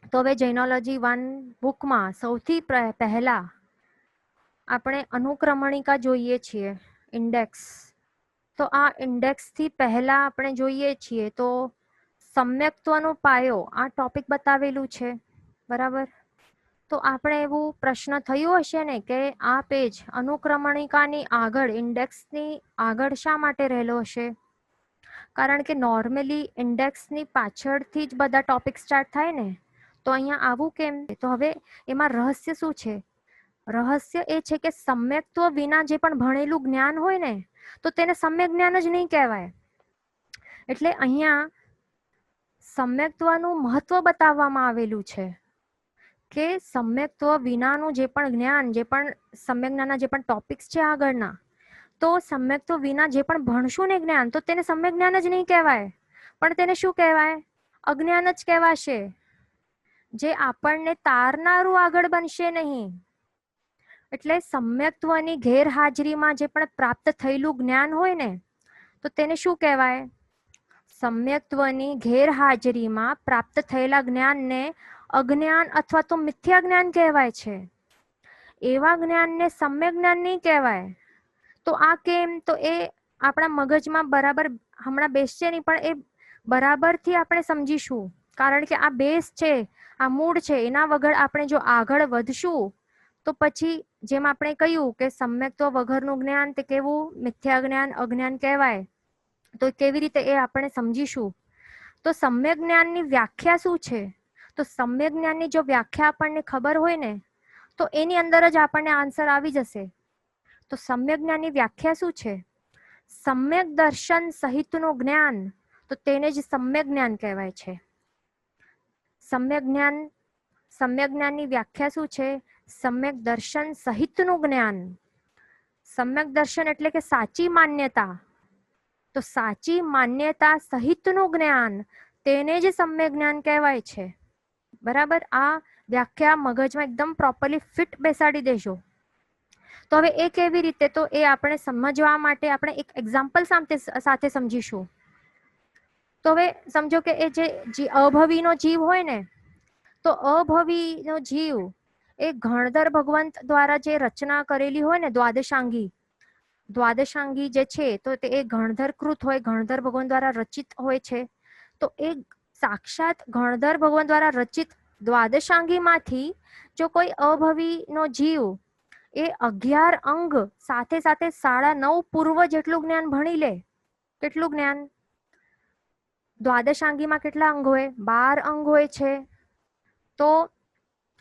તો હવે જૈનોલોજી 1 બુકમાં સૌથી પહેલા આપણે અનુક્રમણિકા જોઈએ છીએ, ઇન્ડેક્સ. તો આ ઇન્ડેક્સ થી પહેલા આપણે જોઈએ છીએ તો સમ્યક્ત્વનો પાયો આ ટોપિક બતાવેલું છે, બરાબર. તો આપણે એવું પ્રશ્ન થયું હશે ને કે આ પેજ અનુક્રમણિકાની આગળ, ઇન્ડેક્સની આગળ શા માટે રહેલો હશે? કારણ કે નોર્મલી ઇન્ડેક્સની પાછળથી જ બધા ટોપિક સ્ટાર્ટ થાય ને, તો અહીંયા આવું કેમ? તો હવે એમાં રહસ્ય શું છે? રહસ્ય એ છે કે સમ્યક્ત્વ વિના જે પણ ભણેલું જ્ઞાન હોય ને, તો તેને સમ્યક જ્ઞાન જ નહીં કહેવાય. એટલે અહીંયા સમ્યક્ત્વનું મહત્વ બતાવવામાં આવેલું છે કે સમ્યક્ત્વ વિનાનું જે પણ જ્ઞાન, જે પણ સમ્યક જ્ઞાનના જે પણ ટોપિક્સ છે આગળના, તો સમ્યક્ત્વ વિના જે પણ ભણશું ને જ્ઞાન, તો તેને સમ્યક જ્ઞાન જ નહીં કહેવાય, પણ તેને શું કહેવાય? અજ્ઞાન જ કહેવાશે, જે આપણને તારનારું આગળ બનશે નહીં. એટલે સમ્યક્ત્વની ગેરહાજરીમાં જે પણ પ્રાપ્ત થયેલું જ્ઞાન હોય ને, તો તેને શું કહેવાય? સમ્યક્ત્વની ગેરહાજરીમાં પ્રાપ્ત થયેલા જ્ઞાનને અજ્ઞાન અથવા તો મિથ્યા જ્ઞાન કહેવાય છે. એવા જ્ઞાનને સમ્યક જ્ઞાન નહીં કહેવાય. તો આ કેમ? તો એ આપણા મગજમાં બરાબર હમણાં બેસશે નહીં, પણ એ બરાબરથી આપણે સમજીશું. કારણ કે આ બેઝ છે, આ મૂળ છે, એના વગર આપણે જો આગળ વધશું તો પછી જેમ આપણે કહ્યું કે સમ્યક્ત્વ વગરનું જ્ઞાન તે કેવું? મિથ્યા જ્ઞાન, અજ્ઞાન કહેવાય. તો કેવી રીતે એ આપણે સમજીશું? તો સમ્યક જ્ઞાનની વ્યાખ્યા શું છે? તો સમ્યક જ્ઞાનની જો વ્યાખ્યા આપણને ખબર હોય ને, તો એની અંદર જ આપણને આન્સર આવી જશે. તો સમ્યક જ્ઞાનની વ્યાખ્યા શું છે? સમ્યક દર્શન સહિતનું જ્ઞાન, તો તેને જ સમ્યક જ્ઞાન કહેવાય છે. સમ્યક જ્ઞાનની વ્યાખ્યા શું છે? સમ્યક દર્શન સહિતનું જ્ઞાન. સમ્યક દર્શન એટલે કે સાચી માન્યતા. તો સાચી માન્યતા સહિતનું જ્ઞાન, તેને જ સમ્યક જ્ઞાન કહેવાય છે. બરાબર. આ વ્યાખ્યા મગજમાં એકદમ પ્રોપરલી ફિટ બેસાડી દેજો. તો હવે એ કેવી રીતે? તો એ આપણે સમજવા માટે આપણે એક એક્ઝામ્પલ સાથે સમજીશું. તો હવે સમજો કે એ જે અભવીનો જીવ હોય ને, તો અભવીનો જીવ એ ગણધર ભગવંત દ્વારા જે રચના કરેલી હોય ને, દ્વાદશાંગી જે છે, તો તે એ ગણધરકૃત હોય, ગણધર ભગવાન દ્વારા રચિત હોય છે. તો એ સાક્ષાત ગણધર ભગવાન દ્વારા રચિત દ્વાદશાંગીમાંથી જો કોઈ અભવીનો જીવ એ 11 અંગ સાથે સાથે 9.5 પૂર્વ જેટલું જ્ઞાન ભણી લે. કેટલું જ્ઞાન? દ્વાદશાંગીમાં કેટલા અંગ હોય? 12 અંગ હોય છે. તો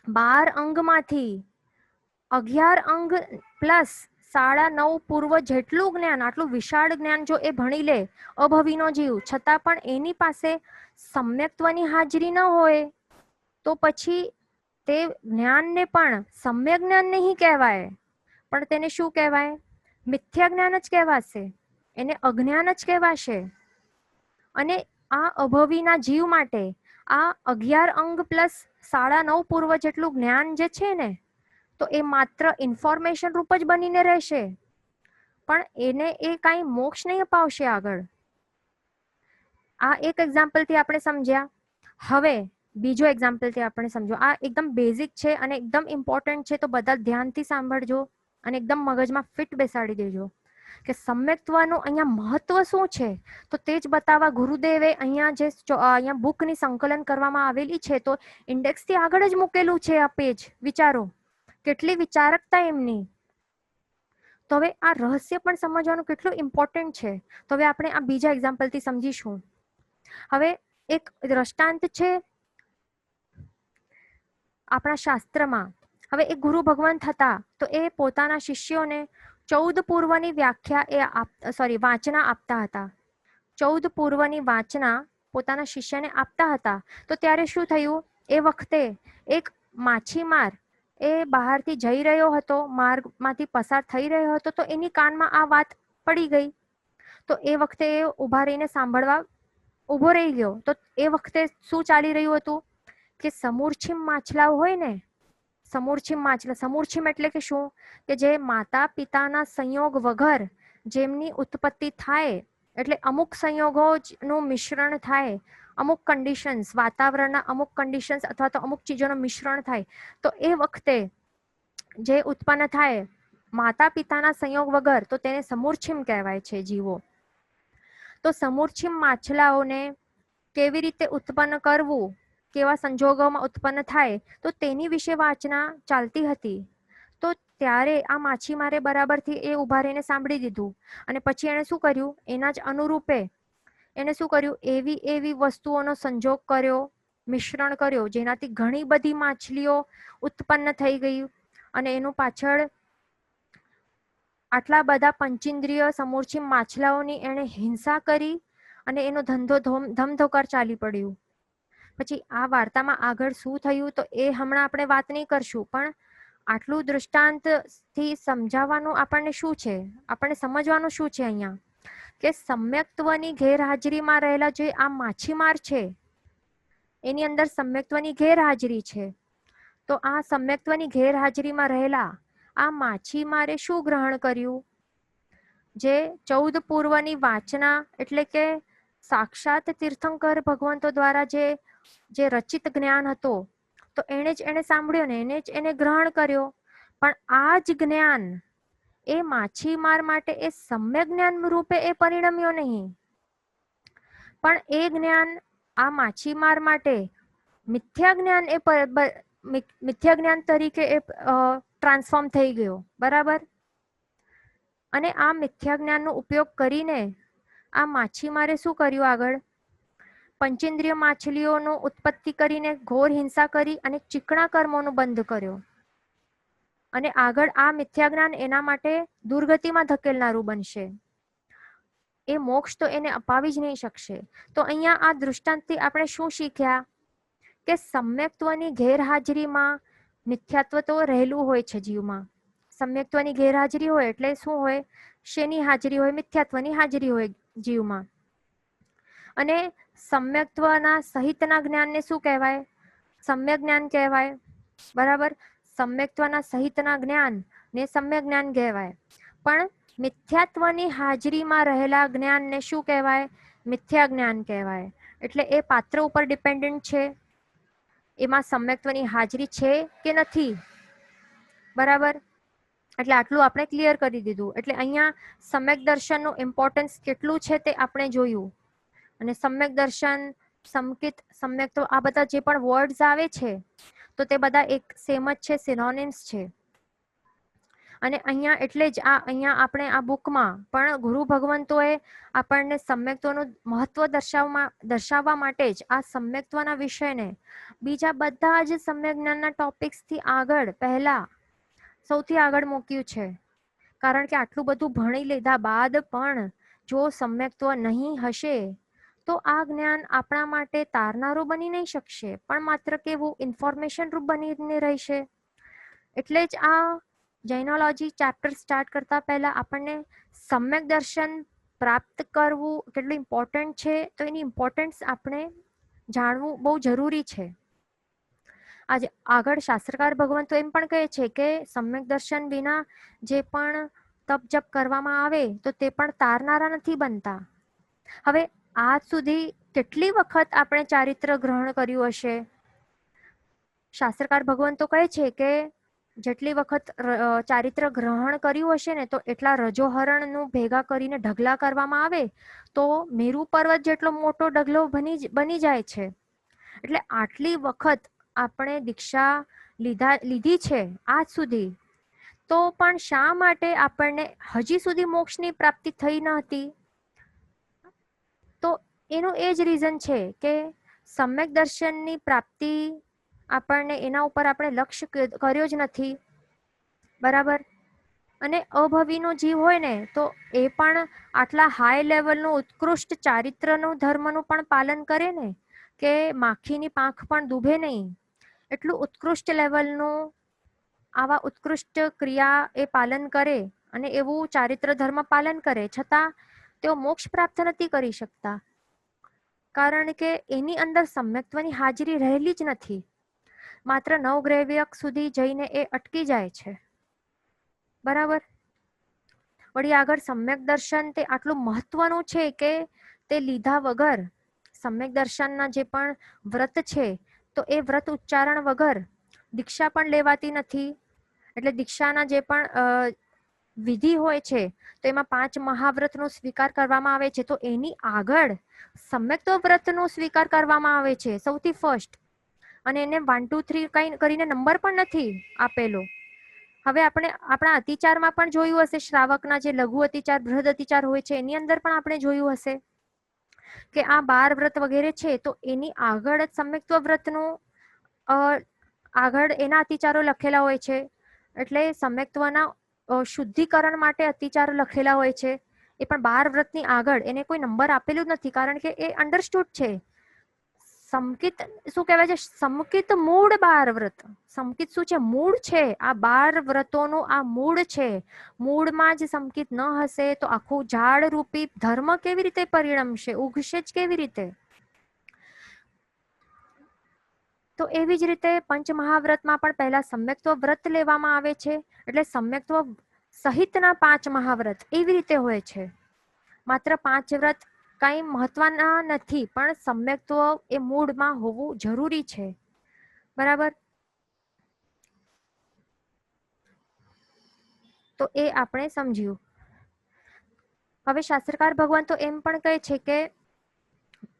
12 અંગમાંથી 11 અંગ પ્લસ 9.5 પૂર્વ જેટલું જ્ઞાન, આટલું વિશાળ જ્ઞાન જો એ ભણી લે અભવીનો જીવ, છતાં પણ એની પાસે સમ્યક્ત્વની હાજરી ન હોય, તો પછી તે જ્ઞાનને પણ સમ્યક જ્ઞાન નહીં કહેવાય, પણ તેને શું કહેવાય? મિથ્યા જ્ઞાન જ કહેવાશે, એને અજ્ઞાન જ કહેવાશે. અને આ અભવીના જીવ માટે આ 11 અંગ પ્લસ 9.5 પૂર્વ જેટલું જ્ઞાન જે છે ને, તો એ માત્ર ઇન્ફોર્મેશન રૂપ જ બનીને રહેશે, પણ એને એ કાંઈ મોક્ષ નહીં અપાવશે આગળ. આ એક એક્ઝામ્પલથી આપણે સમજ્યા. હવે બીજો એક્ઝામ્પલથી આપણે સમજો. આ એકદમ બેઝિક છે અને એકદમ ઇમ્પોર્ટન્ટ છે, તો બધા ધ્યાનથી સાંભળજો અને એકદમ મગજમાં ફિટ બેસાડી દેજો કે સમ્યક્ત્વનું અહીંયા મહત્વ શું છે. તો તે જ બતાવવા ગુરુદેવે અહીંયા બુકની સંકલન કરવામાં આવેલી છે, તો ઇન્ડેક્સથી આગળ જ મૂકેલું છે આ પેજ. વિચારો કેટલી વિચારકતા એમની. તો હવે આ રહસ્ય પણ સમજવાનું કેટલું ઇમ્પોર્ટન્ટ છે. તો હવે આપણે આ બીજા એક્ઝામ્પલથી સમજીશું. હવે એક દ્રષ્ટાંત છે આપણા શાસ્ત્રમાં. હવે એ ગુરુ ભગવંત હતા, તો એ પોતાના શિષ્યોને 14 પૂર્વની વાંચના આપતા હતા. 14 પૂર્વની વાંચના પોતાના શિષ્યને આપતા હતા. તો ત્યારે શું થયું? એ વખતે એક માછીમાર એ બહારથી જઈ રહ્યો હતો, માર્ગમાંથી પસાર થઈ રહ્યો હતો, તો એની કાનમાં આ વાત પડી ગઈ. તો એ વખતે એ ઊભા રહીને સાંભળવા ઊભો રહી ગયો. તો એ વખતે શું ચાલી રહ્યું હતું કે સમૂર્છિમ માછલાઓ હોય ને, સમૂર્છિમ એટલે કે શું? કે જે માતા પિતાના સંયોગ વગર જેમની ઉત્પત્તિ થાય, એટલે અમુક સંયોગોનું મિશ્રણ થાય, અમુક કન્ડિશન્સ, વાતાવરણના અમુક કન્ડિશન્સ અથવા તો અમુક ચીજોનું મિશ્રણ થાય તો એ વખતે જે ઉત્પન્ન થાય માતા પિતાના સંયોગ વગર તો તેને સમૂર્છિમ કહેવાય છે જીવો. તો સમૂર્છિમ માછલાઓને કેવી રીતે ઉત્પન્ન કરવું, કેવા સંજોગોમાં ઉત્પન્ન થાય તો તેની વિશે વાચના ચાલતી હતી. તો ત્યારે આ માછીમારે બરાબરથી એ ઉભા રહીને સાંભળી દીધું અને પછી એને શું કર્યું, એના જ અનુરૂપે એને શું કર્યું, એવી એવી વસ્તુઓનો સંજોગ કર્યો, મિશ્રણ કર્યો જેનાથી ઘણી બધી માછલીઓ ઉત્પન્ન થઈ ગઈ અને એનું પાછળ આટલા બધા પંચેન્દ્રિય સમૂર્છિમ માછલાઓની એણે હિંસા કરી અને એનો ધંધો ધમધોકાર ચાલી પડ્યું. પછી આ વાર્તામાં આગળ શું થયું તો એ હમણાં આપણે વાત નહીં કરશું, પણ આટલું દૃષ્ટાંતથી સમજાવવાનું આપણને શું છે, આપણને સમજવાનું શું છે અહીંયા કે સમ્યક્ત્વની ગેરહાજરીમાં રહેલા જે આ માછીમાર છે એની અંદર સમ્યક્ત્વની ગેરહાજરી છે. તો આ સમ્યક્ત્વની ગેરહાજરીમાં રહેલા આ માછીમારે શું ગ્રહણ કર્યું, જે 14 પૂર્વની વાચના એટલે કે સાક્ષાત તીર્થંકર ભગવંતો દ્વારા જે રચિત જ્ઞાન હતો તો એને જ એને સાંભળ્યો ને એને જ એને ગ્રહણ કર્યો. પણ આ જ જ્ઞાન એ માછીમાર માટે એ સમ્યક જ્ઞાન રૂપે એ પરિણમ્યો નહીં, પણ એ જ્ઞાન આ માછીમાર માટે મિથ્યા જ્ઞાન મિથ્યા જ્ઞાન તરીકે એ ટ્રાન્સફોર્મ થઈ ગયો. બરાબર. અને આ મિથ્યા જ્ઞાનનો ઉપયોગ કરીને આ માછીમારે શું કર્યું, આગળ પંચેન્દ્રિય માછલીઓનો ઉત્પત્તિ કરીને ઘોર હિંસા કરી અને ચીકણા કર્મોનો બંધ કર્યો અને આગળ આ મિથ્યા જ્ઞાન એના માટે દુર્ગતિમાં ધકેલનારું બનશે. એ મોક્ષ તો એને અપાવી જ નહીં શકશે. તો અહીંયા આ દૃષ્ટાંતથી આપણે શું શીખ્યા કે સમ્યક્ત્વની ગેરહાજરીમાં મિથ્યાત્વ તો રહેલું હોય છે જીવમાં. સમ્યક્ત્વની ગેરહાજરી હોય એટલે શું હોય, શેની હાજરી હોય, મિથ્યાત્વની હાજરી હોય જીવમાં. અને સમ્યક્ત્વના સહિતના જ્ઞાનને શું કહેવાય, સમ્યક જ્ઞાન કહેવાય. બરાબર. સમ્યક્ત્વના સહિતના જ્ઞાન ને સમ્યક જ્ઞાન કહેવાય. પણ મિથ્યાત્વની હાજરીમાં રહેલા જ્ઞાનને શું કહેવાય, મિથ્યા જ્ઞાન કહેવાય. એટલે એ પાત્ર ઉપર ડિપેન્ડન્ટ છે, એમાં સમ્યક્ત્વની હાજરી છે કે નથી. બરાબર. એટલે આટલું આપણે ક્લિયર કરી દીધું. એટલે અહીંયા સમ્યક દર્શનનું ઇમ્પોર્ટન્સ કેટલું છે તે આપણે જોયું. અને સમ્યક દર્શન, સંકિત, સમ્યક્ત્વ આ બધા જે પણ વર્ડ્સ આવે છે તો તે બધા એક સેમ જ છે, સિનોનિમ્સ છે. અને અહીંયા એટલે જ અહીંયા આપણે આ બુકમાં પણ ગુરુ ભગવંતોએ આપણને સમ્યક્ત્વનું મહત્વ દર્શાવવા માટે જ આ સમ્યક્ત્વના વિષયને બીજા બધા જ સમ્યક જ્ઞાનના ટોપિક્સથી આગળ પહેલા સૌથી આગળ મૂક્યું છે. કારણ કે આટલું બધું ભણી લીધા બાદ પણ જો સમ્યક્ત્વ નહીં હશે તો આ જ્ઞાન આપણા માટે તારનારું બની નહીં શકશે, પણ માત્ર કેવું ઇન્ફોર્મેશન રૂપ બનીને રહેશે. એટલે જ આ જૈનોલોજી ચેપ્ટર સ્ટાર્ટ કરતા પહેલા આપણને સમ્યક દર્શન પ્રાપ્ત કરવું કેટલું ઇમ્પોર્ટન્ટ છે તો એની ઇમ્પોર્ટન્સ આપણે જાણવું બહુ જરૂરી છે. આજે આગળ શાસ્ત્રકાર ભગવંતો એમ પણ કહે છે કે સમ્યક દર્શન વિના જે પણ તપ જપ કરવામાં આવે તો તે પણ તારનારા નથી બનતા. હવે આજ સુધી કેટલી વખત આપણે ચારિત્ર ગ્રહણ કર્યું હશે? શાસ્ત્રકાર ભગવંતો કહે છે કે જેટલી વખત ચારિત્ર ગ્રહણ કર્યું હશે ને તો એટલા રજોહરણનું ભેગા કરીને ઢગલા કરવામાં આવે તો મેરુ પર્વત જેટલો મોટો ઢગલો બની જાય છે. એટલે આટલી વખત આપણે દીક્ષા લીધી છે આજ સુધી, તો પણ શા માટે આપણને હજી સુધી મોક્ષની પ્રાપ્તિ થઈ ન હતી? તો એનું એ જ રીઝન છે કે સમ્યક દર્શનની પ્રાપ્તિ આપણને એના ઉપર આપણે લક્ષ્ય કર્યો જ નથી. બરાબર. અને અભવીનો જીવ હોય ને તો એ પણ આટલા હાઈ લેવલનું ઉત્કૃષ્ટ ચારિત્રનું ધર્મનું પણ પાલન કરે ને કે માખીની પાંખ પણ ડૂબે નહીં, એટલું ઉત્કૃષ્ટ લેવલનું આવા ઉત્કૃષ્ટ ક્રિયા એ પાલન કરે અને એવું ચારિત્ર ધર્મ પાલન કરે છતાં તેઓ મોક્ષ પ્રાપ્ત નથી કરી શકતા. કારણ કે એની અંદર સમ્યક્ત્વની હાજરી રહેલી જ નથી. માત્ર નવગ્રહવ્યક સુધી જઈને એ અટકી જાય છે. બરાબર. વળી આગળ સમ્યક દર્શન તે આટલું મહત્વનું છે કે તે લીધા વગર સમ્યક દર્શનના જે પણ વ્રત છે તો એ વ્રત ઉચ્ચારણ વગર દીક્ષા પણ લેવાતી નથી. એટલે દીક્ષાના જે પણ વિધિ હોય છે તો એમાં 5 મહાવ્રતનો સ્વીકાર કરવામાં આવે છે. તો એની આગળ સમ્યક્ત્વ વ્રતનો સ્વીકાર કરવામાં આવે છે સૌથી ફર્સ્ટ. અને એને 1 2 3 કઈ કરીને નંબર પણ નથી આપેલો. હવે આપણે આપણા અતિચારમાં પણ જોયું હશે, શ્રાવકના જે લઘુ અતિચાર બૃહદ અતિચાર હોય છે એની અંદર પણ આપણે જોયું હશે કે આ 12 વ્રત વગેરે છે તો એની આગળ જ સમ્યક્ત્વ વ્રતનું આગળ એના અતિચારો લખેલા હોય છે. એટલે સમ્યક્ત્વના શુદ્ધિકરણ માટે અતિચારો લખેલા હોય છે. એ પણ 12 વ્રતની આગળ એને કોઈ નંબર આપેલું જ નથી, કારણ કે એ અન્ડરસ્ટુડ છે. સમકિત શું કહેવાય છે? સમકિત મૂળ 12 વ્રત. સમકિત શું છે? મૂળ છે. આ 12 વ્રતોનું આ મૂળ છે. મૂળમાં જ સમકિત ન હશે તો આખું ઝાડ રૂપી ધર્મ કેવી રીતે પરિણમશે? ઉગશે જ કેવી રીતે? તો એવી જ રીતે પંચમહાવ્રતમાં પણ પહેલા સમ્યક્ત્વ વ્રત લેવામાં આવે છે. એટલે સમ્યક્ત્વ સહિતના 5 મહાવ્રત એવી રીતે હોય છે. માત્ર 5 વ્રત કઈ મહત્વના નથી, પણ સમ્યક્ત્વ એ મૂળમાં હોવું જરૂરી છે. બરાબર? તો એ આપણે સમજ્યું. હવે શાસ્ત્રકાર ભગવાન તો એમ પણ કહે છે કે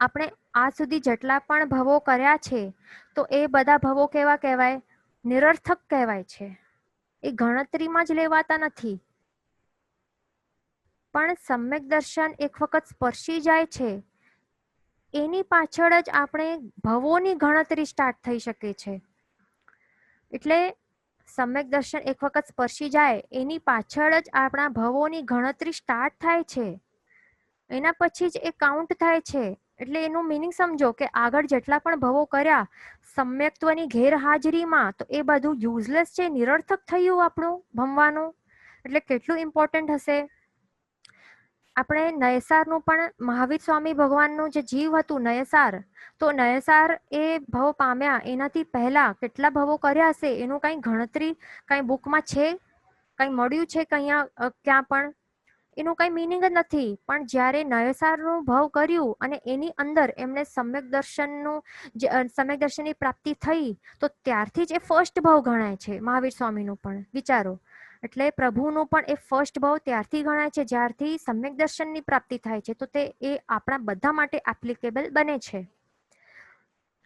આપણે આ સુધી જેટલા પણ ભવો કર્યા છે તો એ બધા ભવો કેવા કહેવાય? નિરર્થક કહેવાય છે. એ ગણતરીમાં જ લેવાતા નથી. પણ સમ્યક દર્શન એક વખત સ્પર્શી જાય છે એની પાછળ જ આપણે ભવોની ગણતરી સ્ટાર્ટ થઈ શકે છે. એટલે સમ્યક દર્શન એક વખત સ્પર્શી જાય એની પાછળ જ આપણા ભવોની ગણતરી સ્ટાર્ટ થાય છે. એના પછી જ એ કાઉન્ટ થાય છે. એટલે એનું મિનિંગ સમજો કે આગળ જેટલા પણ ભવો કર્યા સમ્યક્ત્વની ગેરહાજરીમાં તો એ બધું યુઝલેસ છે, નિરર્થક થયું આપણું ભમવાનું. એટલે કેટલું ઇમ્પોર્ટન્ટ હશે. આપણે નયસારનું પણ મહાવીર સ્વામી ભગવાનનું જે જીવ હતું નયસાર, તો નયસાર એ ભવ પામ્યા એનાથી પહેલા કેટલા ભવો કર્યા હશે એનું કઈ ગણતરી કઈ બુકમાં છે? કઈ મળ્યું છે ક્યાં પણ? એનું કઈ મિનિંગ જ નથી. પણ જ્યારે નયસારનું ભવ કર્યું અને એની અંદર એમને સમ્યક દર્શનનું સમ્યક દર્શનની પ્રાપ્તિ થઈ તો ત્યારથી જ એ ફર્સ્ટ ભવ ગણાય છે. મહાવીર સ્વામીનું પણ વિચારો. એટલે પ્રભુનું પણ એ ફર્સ્ટ ભાવ ત્યારથી ગણાય છે જ્યારથી સમ્યક દર્શનની પ્રાપ્તિ થાય છે. તો તે એ આપણા બધા માટે એપ્લિકેબલ બને છે.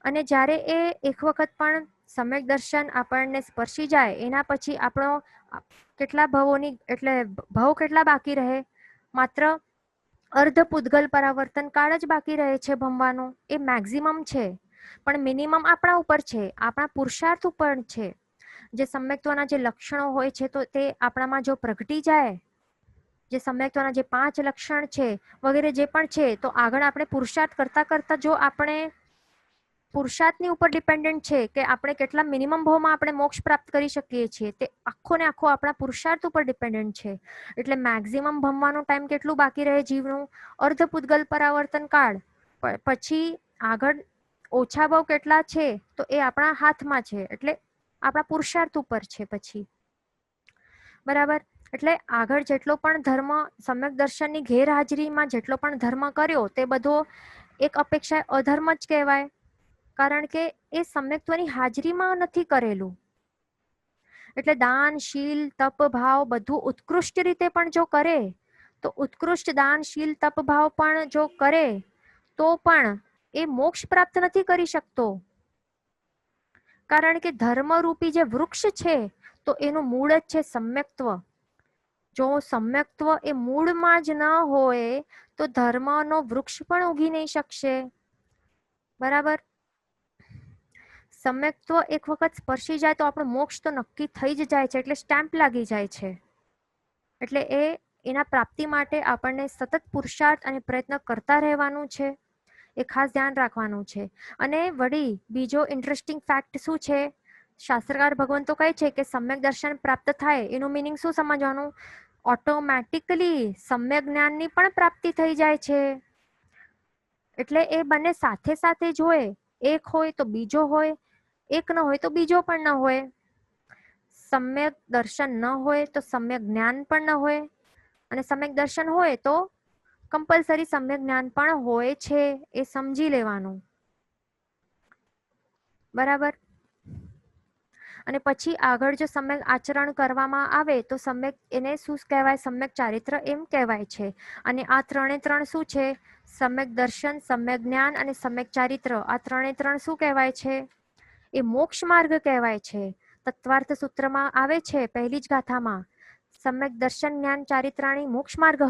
અને જ્યારે એ એક વખત પણ સમ્યક દર્શન આપણને સ્પર્શી જાય એના પછી આપણો કેટલા ભવોની એટલે ભવ કેટલા બાકી રહે? માત્ર અર્ધ પૂતગલ પરાવર્તન કાળ જ બાકી રહે છે ભમવાનો. એ મેક્સિમમ છે. પણ મિનિમમ આપણા ઉપર છે, આપણા પુરુષાર્થ ઉપર છે. જે સમ્યક્ત્વના જે લક્ષણો હોય છે તો તે આપણામાં જો પ્રગટી જાય, જે સમ્યક્ત્વના જે 5 લક્ષણ છે વગેરે જે પણ છે, તો આગળ આપણે પુરુષાર્થ કરતા કરતા જો આપણે પુરુષાર્થની ઉપર ડિપેન્ડન્ટ છે કે આપણે કેટલા મિનિમમ ભાવમાં આપણે મોક્ષ પ્રાપ્ત કરી શકીએ છીએ. તે આખો ને આખો આપણા પુરુષાર્થ ઉપર ડિપેન્ડન્ટ છે. એટલે મેક્સિમમ ભમવાનો ટાઈમ કેટલું બાકી રહે જીવનું? અર્ધ પૂતગલ પરાવર્તન કાળ. પછી આગળ ઓછા ભાવ કેટલા છે તો એ આપણા હાથમાં છે. એટલે આપણા પુરુષાર્થ ઉપર છે પછી. બરાબર? એટલે આગળ જેટલો પણ ધર્મ સમ્યક દર્શનની ગેરહાજરીમાં જેટલો પણ ધર્મ કર્યો તે બધો એક અપેક્ષા અધર્મ જ કહેવાય. કારણ કે એ સમ્યક્ત્વની હાજરીમાં નથી કરેલું. એટલે દાન, શીલ, તપ, ભાવ બધું ઉત્કૃષ્ટ રીતે પણ જો કરે તો ઉત્કૃષ્ટ દાન, શીલ, તપ, ભાવ પણ જો કરે તો પણ એ મોક્ષ પ્રાપ્ત નથી કરી શકતો. કારણ કે ધર્મરૂપી જે વૃક્ષ છે તો એનું મૂળ જ છે સમ્યક્ત્વ. જો સમ્યક્ત્વ એ મૂળમાં જ ન હોય તો ધર્મનો વૃક્ષ પણ ઉગી નહીં શકશે. બરાબર? સમ્યક્ત્વ એક વખત સ્પર્શી જાય તો આપણો મોક્ષ તો નક્કી થઈ જ જાય છે. એટલે સ્ટેમ્પ લાગી જાય છે. એટલે એના પ્રાપ્તિ માટે આપણને સતત પુરુષાર્થ અને પ્રયત્ન કરતા રહેવાનું છે. એ ખાસ ધ્યાન રાખવાનું છે. અને વળી બીજો ઇન્ટરેસ્ટિંગ ફેક્ટ શું છે? શાસ્ત્રકાર ભગવાન તો કહે છે કે સમ્યક દર્શન પ્રાપ્ત થાય એનું મિનિંગ શું સમજવાનું? ઓટોમેટિકલી સમ્યક જ્ઞાનની પણ પ્રાપ્તિ થઈ જાય છે. એટલે એ બંને સાથે સાથે જ હોય. એક હોય તો બીજો હોય, એક ન હોય તો બીજો પણ ન હોય. સમ્યક દર્શન ન હોય તો સમ્યક જ્ઞાન પણ ન હોય, અને સમ્યક દર્શન હોય તો કમ્પલસરી સમ્યક જ્ઞાન પણ હોય છે એ સમજી લેવાનું. બરાબર. અને પછી આગળ જો સમ્યક આચરણ કરવામાં આવે તો સમ્યક એને શું કહેવાય? સમ્યક ચારિત્ર એમ કહેવાય છે. અને આ ત્રણે ત્રણ શું છે? સમ્યક દર્શન, સમ્યક જ્ઞાન અને સમ્યક ચારિત્ર. આ ત્રણે ત્રણ શું કહેવાય છે? એ મોક્ષ માર્ગ કહેવાય છે. તત્વાર્થ સૂત્રમાં આવે છે પહેલી જ ગાથામાં, સમ્યક દર્શન જ્ઞાન ચારિત્રાણી મોક્ષ માર્ગ.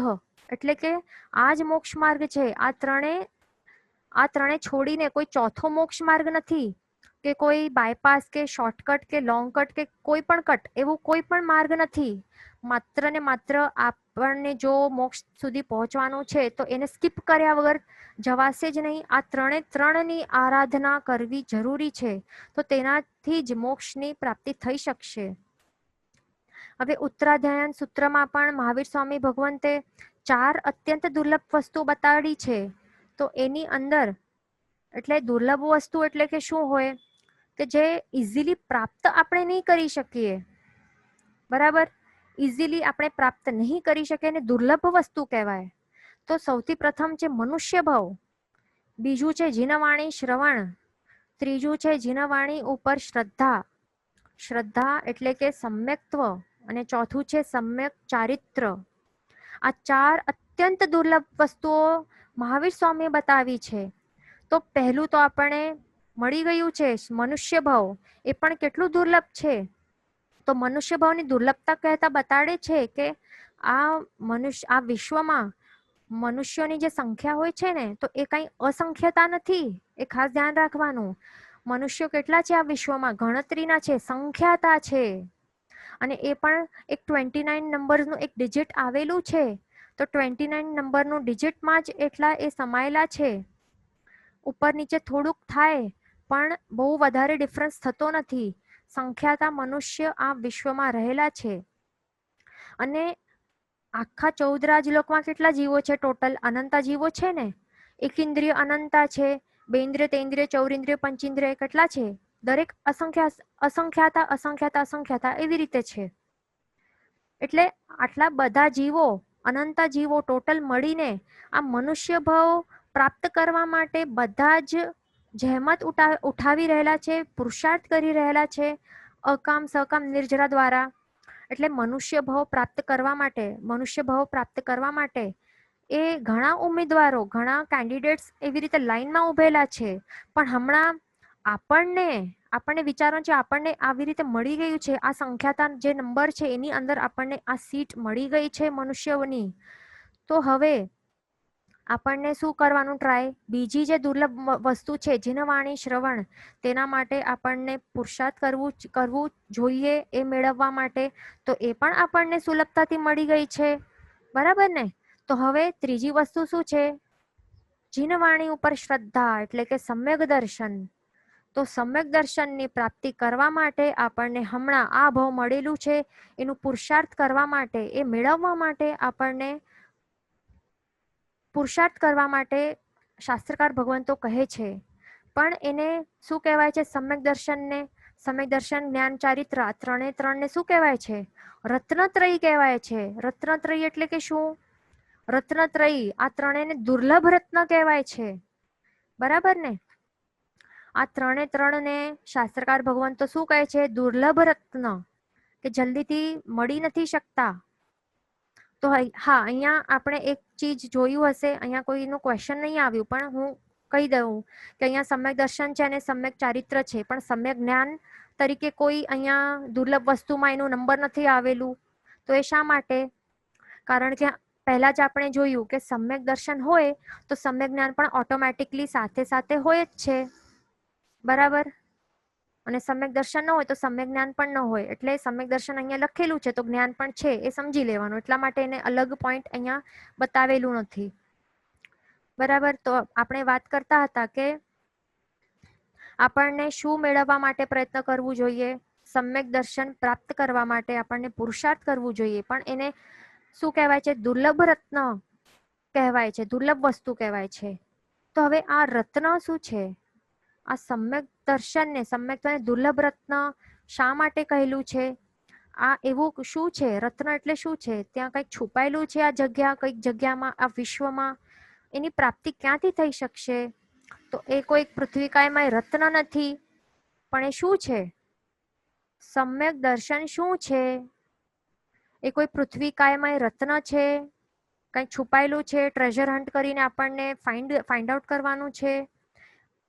એટલે કે આ જ મોક્ષ માર્ગ છે. આ ત્રણે છોડીને કોઈ ચોથો મોક્ષ માર્ગ નથી, કે કોઈ બાયપાસ કે શોર્ટકટ કે લોંગ કટ કે કોઈ પણ કટ, એવું કોઈ પણ માર્ગ નથી. માત્ર ને માત્ર આપણને જો મોક્ષ સુધી પહોંચવાનું છે તો એને સ્કીપ કર્યા વગર જવાશે જ નહીં. આ ત્રણે ત્રણની આરાધના કરવી જરૂરી છે, તો તેનાથી જ મોક્ષની પ્રાપ્તિ થઈ શકશે. હવે ઉત્તરાધ્યાયન સૂત્રમાં પણ મહાવીર સ્વામી ભગવંતે 4 અત્યંત દુર્લભ વસ્તુ બતાડી છે. તો એની અંદર એટલે દુર્લભ વસ્તુ એટલે કે શું હોય? કે જે ઇઝીલી પ્રાપ્ત આપણે નહીં કરી શકીએ. બરાબર, ઇઝીલી આપણે પ્રાપ્ત નહીં કરી શકીએ ને દુર્લભ વસ્તુ કહેવાય. તો સૌથી પ્રથમ છે મનુષ્ય ભાવ, બીજું છે જીનવાણી શ્રવણ, ત્રીજું છે જીનવાણી ઉપર શ્રદ્ધા, શ્રદ્ધા એટલે કે સમ્યક્ત્વ, અને ચોથું છે સમ્યક ચારિત્ર. આ 4 અત્યંત દુર્લભ વસ્તુઓ મહાવીર સ્વામીએ બતાવી છે. તો પહેલું તો આપણે મળી ગયું છે મનુષ્ય ભાવ. એ પણ કેટલું દુર્લભ છે. તો મનુષ્ય ભાવની દુર્લભતા કહેતા બતાડે છે કે આ વિશ્વમાં મનુષ્યોની જે સંખ્યા હોય છે ને, તો એ કઈ અસંખ્યતા નથી. એ ખાસ ધ્યાન રાખવાનું. મનુષ્યો કેટલા છે આ વિશ્વમાં? ગણતરીના છે, સંખ્યાતા છે. અને એ પણ એક 29 નંબરનું એક ડિજિટ આવેલું છે. તો 29 નંબરનું ડિજિટમાં જ એટલા એ સમાયેલા છે. ઉપર નીચે થોડુંક થાય પણ બહુ વધારે ડિફરન્સ થતો નથી. સંખ્યાતા મનુષ્ય આ વિશ્વમાં રહેલા છે. અને આખા 14 રાજલોકમાં કેટલા જીવો છે? ટોટલ અનંતા જીવો છે ને. એક ઇન્દ્રિય અનંતા છે, બે ઇન્દ્રિય, તેન્દ્રિય, ચૌરિન્દ્રિય, પંચેન્દ્રિય કેટલા છે? દરેક અસંખ્યાતા એવી રીતે છે. એટલે આટલા બધા જીવો, અનંતા જીવો ટોટલ મળીને આ મનુષ્ય ભાવ પ્રાપ્ત કરવા માટે બધા જ જહેમત ઉઠાવી રહેલા છે, પુરુષાર્થ કરી રહેલા છે, અકામ સકામ નિર્જરા દ્વારા. એટલે મનુષ્ય ભાવ પ્રાપ્ત કરવા માટે એ ઘણા ઉમેદવારો, ઘણા કેન્ડિડેટ્સ એવી રીતે લાઈનમાં ઉભેલા છે. પણ હમણાં આપણને વિચારવાનું છે, આપણને આવી રીતે મળી ગયું છે. આ સંખ્યાતા જે નંબર છે એની અંદર આપણને આ સીટ મળી ગઈ છે મનુષ્યોની. તો હવે આપણને શું કરવાનું? ટ્રાય બીજી જે દુર્લભ વસ્તુ છે જીનવાણી શ્રવણ, તેના માટે આપણને પુરુષાર્થ કરવું જોઈએ એ મેળવવા માટે. તો એ પણ આપણને સુલભતાથી મળી ગઈ છે. બરાબર ને? તો હવે ત્રીજી વસ્તુ શું છે? જીનવાણી ઉપર શ્રદ્ધા એટલે કે સમ્યક દર્શન. તો સમ્યક દર્શનની પ્રાપ્તિ કરવા માટે આપણને હમણાં આ ભાવ મળેલું છે, એનું પુરુષાર્થ કરવા માટે, એ મેળવવા માટે આપણને પુરુષાર્થ કરવા માટે શાસ્ત્રકાર ભગવંતો કહે છે. પણ એને શું કહેવાય છે? સમ્યક દર્શનને, સમ્યક દર્શન, જ્ઞાન, ચારિત્ર, આ ત્રણે ત્રણને શું કહેવાય છે? રત્નત્રયી કહેવાય છે. રત્નત્રયી એટલે કે શું? રત્નત્રયી, આ ત્રણેયને દુર્લભ રત્ન કહેવાય છે. બરાબર ને? આ ત્રણે ત્રણને શાસ્ત્રકાર ભગવંતો શું કહે છે? દુર્લભ રત્ન, કે જલ્દીથી મળી નથી શકતા. તો હા, અહીંયા આપણે એક ચીજ જોયું હશે, અહીંયા કોઈનું ક્વેશ્ચન નહીં આવ્યું, પણ હું કહી દઉં કે અહીંયા સમ્યક દર્શન છે અને સમ્યક ચારિત્ર છે, પણ સમ્યક જ્ઞાન તરીકે કોઈ અહીંયા દુર્લભ વસ્તુમાં એનું નંબર નથી આવેલું. તો એ શા માટે? કારણ કે પહેલા જ આપણે જોયું કે સમ્યક દર્શન હોય તો સમ્યક જ્ઞાન પણ ઓટોમેટિકલી સાથે સાથે હોય જ છે. બરાબર? અને સમ્યક દર્શન ન હોય તો સમ્યક જ્ઞાન પણ ન હોય. એટલે સમ્યક દર્શન અહીંયા લખેલું છે તો જ્ઞાન પણ છે, એ સમજી લેવાનું. એટલા માટે એને અલગ પોઈન્ટ અહીંયા બતાવેલું નથી. બરાબર? તો આપણે વાત કરતા હતા કે આપણને શું મેળવવા માટે પ્રયત્ન કરવું જોઈએ? સમ્યક દર્શન પ્રાપ્ત કરવા માટે આપણને પુરુષાર્થ કરવું જોઈએ. પણ એને શું કહેવાય છે? દુર્લભ રત્ન કહેવાય છે, દુર્લભ વસ્તુ કહેવાય છે. તો હવે આ રત્ન શું છે? આ સમ્યક દર્શનને, સમ્યકત્વને દુર્લભ રત્ન શા માટે કહેલું છે? આ એવું શું છે? રત્ન એટલે શું છે? ત્યાં કંઈક છુપાયેલું છે આ જગ્યા, કઈક જગ્યામાં, આ વિશ્વમાં. એની પ્રાપ્તિ ક્યાંથી થઈ શકશે? તો એ કોઈ પૃથ્વી કાયમાં રત્ન નથી, પણ એ શું છે? સમ્યક દર્શન શું છે? એ કોઈ પૃથ્વી કાયમાં રત્ન છે? કંઈક છુપાયેલું છે, ટ્રેઝર હન્ટ કરીને આપણને ફાઇન્ડ આઉટ કરવાનું છે?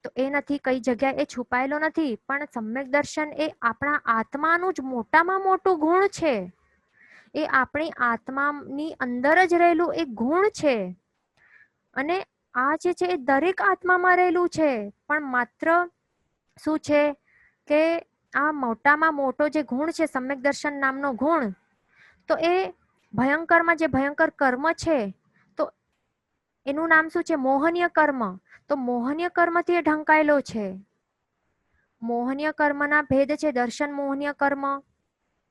તો એ નથી, કઈ જગ્યાએ એ છુપાયેલો નથી. પણ સમ્યક દર્શન એ આપણા આત્માનું જ મોટામાં મોટું ગુણ છે. એ આપણી આત્માની અંદર જ રહેલું એક ગુણ છે. અને આ જે છે એ દરેક આત્મામાં રહેલું છે. પણ માત્ર શું છે કે આ મોટામાં મોટો જે ગુણ છે, સમ્યક દર્શન નામનો ગુણ, તો એ ભયંકરમાં જે ભયંકર કર્મ છે, તો એનું નામ શું છે? મોહનીય કર્મ. તો મોહનીય કર્મથી એ ઢંકાયેલો છે. મોહનીય કર્મના ભેદ છે દર્શન મોહનીય કર્મ,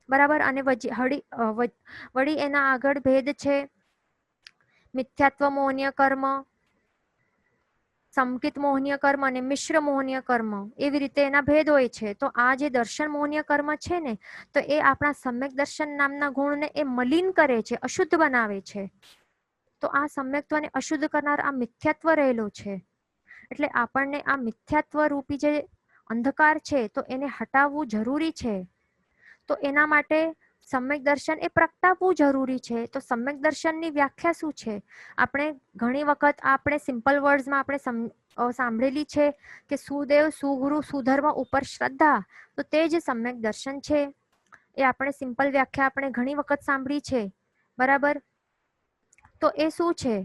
બરાબર. અને વળી એના આગળ ભેદ છે મિથ્યાત્વ મોહનીય કર્મ, સંકિત મોહનીય કર્મ અને મિશ્ર મોહનીય કર્મ. એવી રીતે એના ભેદ હોય છે. તો આ જે દર્શન મોહનીય કર્મ છે ને, તો એ આપણા સમ્યક દર્શન નામના ગુણને એ મલિન કરે છે, અશુદ્ધ બનાવે છે. તો આ સમ્યક્ત્વને અશુદ્ધ કરનાર આ મિથ્યાત્વ રહેલો છે. એટલે આપણને આ મિથ્યાત્વ રૂપી જે અંધકાર છે, તો એને હટાવવું જરૂરી છે. તો એના માટે સમ્યક દર્શન એ પ્રગટાવવું જરૂરી છે. તો સમ્યક દર્શનની વ્યાખ્યા શું છે? આપણે ઘણી વખત આપણે સિમ્પલ વર્ડ્સમાં આપણે સાંભળેલી છે કે સુદેવ, સુગુરુ, સુધર્મ ઉપર શ્રદ્ધા. તો તે જ સમ્યક દર્શન છે. એ આપણે સિમ્પલ વ્યાખ્યા આપણે ઘણી વખત સાંભળી છે, બરાબર. તો એ શું છે?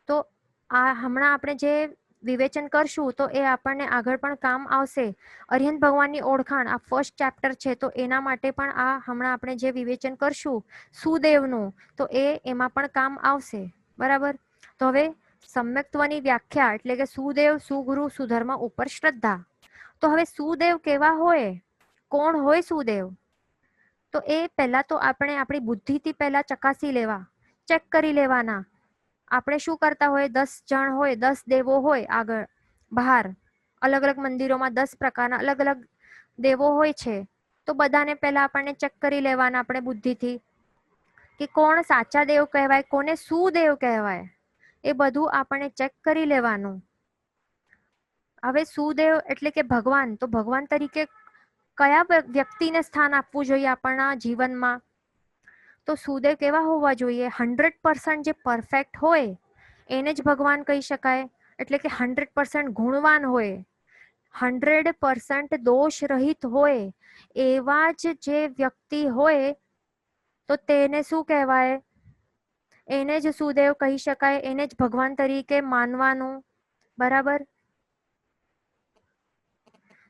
તો આ હમણાં આપણે જે વિવેચન કરશું તો એ આપણને આગળ પણ કામ આવશે. અરિહંત ભગવાનની ઓળખાણ આ ફર્સ્ટ ચેપ્ટર છે, તો એના માટે પણ આ હમણાં આપણે જે વિવેચન કરશું સુદેવનું, તો એમાં પણ કામ આવશે, બરાબર. તો હવે સમ્યક્ત્વની વ્યાખ્યા એટલે કે સુદેવ, સુગુરુ, સુધર્મ ઉપર શ્રદ્ધા. તો હવે સુદેવ કેવા હોય? કોણ હોય સુદેવ? તો એ પહેલા તો આપણે આપણી બુદ્ધિથી પહેલા ચકાસી લેવા, ચેક કરી લેવાના. આપણે શું કરતા હોય, 10 જણ હોય, 10 દેવો હોય આગળ બહાર, અલગ અલગ મંદિરોમાં 10 પ્રકારના અલગ અલગ દેવો હોય છે. તો બધાને પહેલા આપણને ચેક કરી લેવાના આપણે બુદ્ધિથી કે કોણ સાચા દેવ કહેવાય, કોને સુદેવ કહેવાય. એ બધું આપણને ચેક કરી લેવાનું. હવે સુદેવ એટલે કે ભગવાન. તો ભગવાન તરીકે કયા વ્યક્તિને સ્થાન આપવું જોઈએ આપણા જીવનમાં? તો સુદેવ કેવા હોવા જોઈએ? 100% જે પરફેક્ટ હોય એને જ ભગવાન કહી શકાય. એટલે કે 100% ગુણવાન હોય, 100% દોષ રહિત હોય, એવા જ જે વ્યક્તિ હોય તો તેને શું કહેવાય? એને જ સુદેવ કહી શકાય, એને જ ભગવાન તરીકે માનવાનું, બરાબર.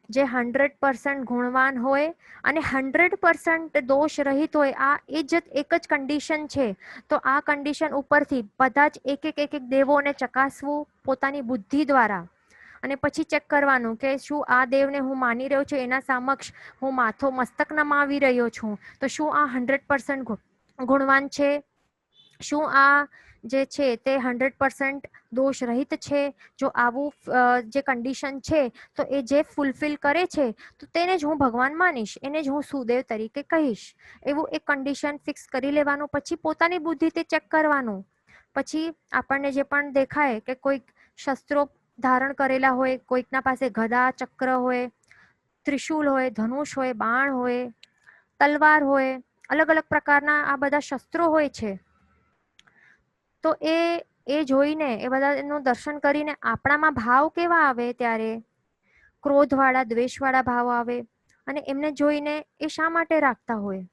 જે 100% ગુણવાન હોય અને 100% દોષ રહિત હોય, આ એક જ કન્ડિશન છે. તો આ કન્ડિશન ઉપરથી બધા જ એક એક દેવોને ચકાસવું પોતાની બુદ્ધિ દ્વારા, અને પછી ચેક કરવાનું કે શું આ દેવને હું માની રહ્યો છું, એના સમક્ષ હું માથો મસ્તક નમાવી રહ્યો છું, તો શું આ 100% ગુણવાન છે? શું આ જે છે તે 100% દોષ રહિત છે? જો આવું જે કન્ડિશન છે તો એ જે ફૂલફિલ કરે છે તો તેને જ હું ભગવાન માનીશ, એને જ હું સુદેવ તરીકે કહીશ. એવું એક કન્ડિશન ફિક્સ કરી લેવાનું. પછી પોતાની બુદ્ધિથી ચેક કરવાનું. પછી આપણને જે પણ દેખાય કે કોઈક શસ્ત્રો ધારણ કરેલા હોય, કોઈકના પાસે ગદા, ચક્ર હોય, ત્રિશૂલ હોય, ધનુષ હોય, બાણ હોય, તલવાર હોય, અલગ અલગ પ્રકારના આ બધા શસ્ત્રો હોય છે. તો એ જોઈને, એ બધાનું દર્શન કરીને આપણામાં ભાવ કેવા આવે? ત્યારે ક્રોધવાળા, દ્વેષવાળા ભાવ આવે. અને એમને જોઈને એ શા માટે રાખતા હોય?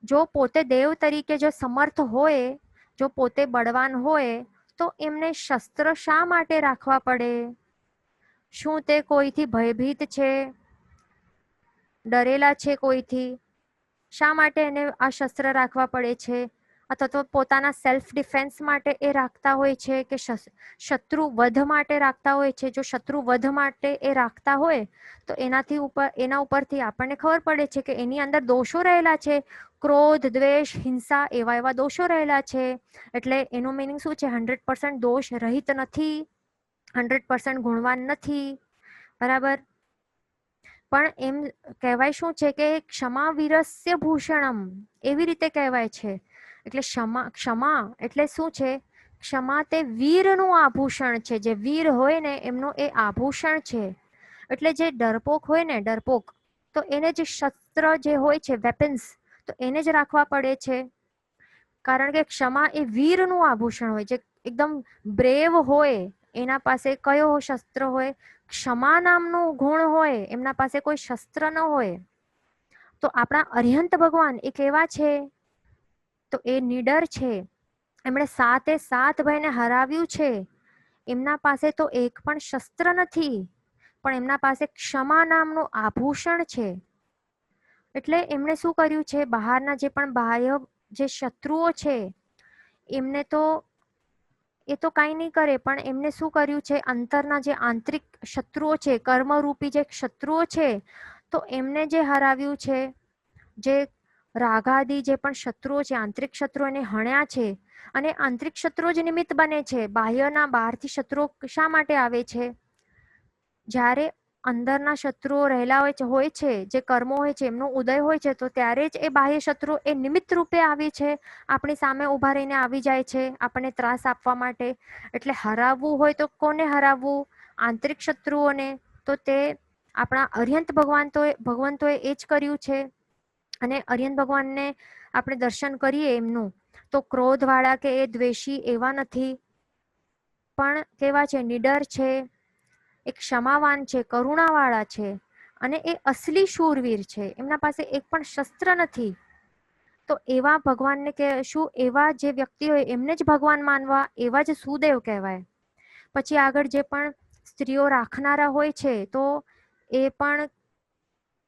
જો પોતે દેવ તરીકે જો સમર્થ હોય, જો પોતે બળવાન હોય, તો એમને શસ્ત્ર શા માટે રાખવા પડે? શું તે કોઈથી ભયભીત છે, ડરેલા છે કોઈથી? શા માટે એને આ શસ્ત્ર રાખવા પડે છે? અથવા તો પોતાના સેલ્ફ ડિફેન્સ માટે એ રાખતા હોય છે કે શત્રુ વધ માટે રાખતા હોય છે? જો શત્રુ વધ માટે એ રાખતા હોય તો એના ઉપરથી આપણને ખબર પડે છે કે એની અંદર દોષો રહેલા છે. ક્રોધ, દ્વેષ, હિંસા એવા દોષો રહેલા છે. એટલે એનું મિનિંગ શું છે? 100% દોષ રહિત નથી, 100% ગુણવાન નથી, બરાબર. પણ એમ કહેવાય શું છે કે ક્ષમા વીરસ્ય ભૂષણમ, એવી રીતે કહેવાય છે. એટલે ક્ષમા એટલે શું છે? ક્ષમા તે વીરનું આભૂષણ છે. જે વીર હોય ને એમનું એ આભૂષણ છે. એટલે જે ડરપોક હોય ને, ડરપોક, તો એને જે શસ્ત્ર જે હોય છે, વેપન્સ, તો એને જ રાખવા પડે છે. કારણ કે ક્ષમા એ વીરનું આભૂષણ હોય. જે એકદમ બ્રેવ હોય એના પાસે કયો શસ્ત્ર હોય? ક્ષમા નામનું ગુણ હોય, એમના પાસે કોઈ શસ્ત્ર ન હોય. તો આપણા અરિહંત ભગવાન એ કેવા છે? તો એ નીડર છે. એમણે 7 ભાઈને હરાવ્યું છે. એમના પાસે તો એક પણ શસ્ત્ર નથી, પણ એમના પાસે ક્ષમા નામનું આભૂષણ છે. એટલે એમણે શું કર્યું છે? બહારના જે પણ બાહ્ય જે શત્રુઓ છે એમને તો એ તો કાંઈ નહીં કરે, પણ એમને શું કર્યું છે? અંતરના જે આંતરિક શત્રુઓ છે, કર્મરૂપી જે શત્રુઓ છે, તો એમને જે હરાવ્યું છે, જે રાગાદી જે પણ શત્રુઓ છે, આંતરિક શત્રુઓ એને હણ્યા છે. અને આંતરિક શત્રુઓ જ નિમિત્ત બને છે. બાહ્યના બહારથી શત્રુઓ શા માટે આવે છે? જ્યારે અંદરના શત્રુઓ રહેલા હોય છે, જે કર્મો હોય છે એમનો ઉદય હોય છે, તો ત્યારે જ એ બાહ્ય શત્રુ એ નિમિત્ત રૂપે આવી છે, આપણી સામે ઉભા રહીને આવી જાય છે આપણને ત્રાસ આપવા માટે. એટલે હરાવવું હોય તો કોને હરાવવું? આંતરિક શત્રુઓને. તો તે આપણા અરિહંત ભગવંતોએ એ જ કર્યું છે. અને અરિહંત ભગવાનને આપણે દર્શન કરીએ એમનું, તો ક્રોધ વાળા કે એ દ્વેષી એવા નથી, પણ કેવા છે? નીડર છે, એ ક્ષમાવાન છે, કરુણાવાળા છે, અને એ અસલી શૂરવીર છે. એમના પાસે એક પણ શસ્ત્ર નથી. તો એવા ભગવાનને કે શું, એવા જે વ્યક્તિ હોય એમને જ ભગવાન માનવા, એવા જ સુદેવ કહેવાય. પછી આગળ જે પણ સ્ત્રીઓ રાખનારા હોય છે, તો એ પણ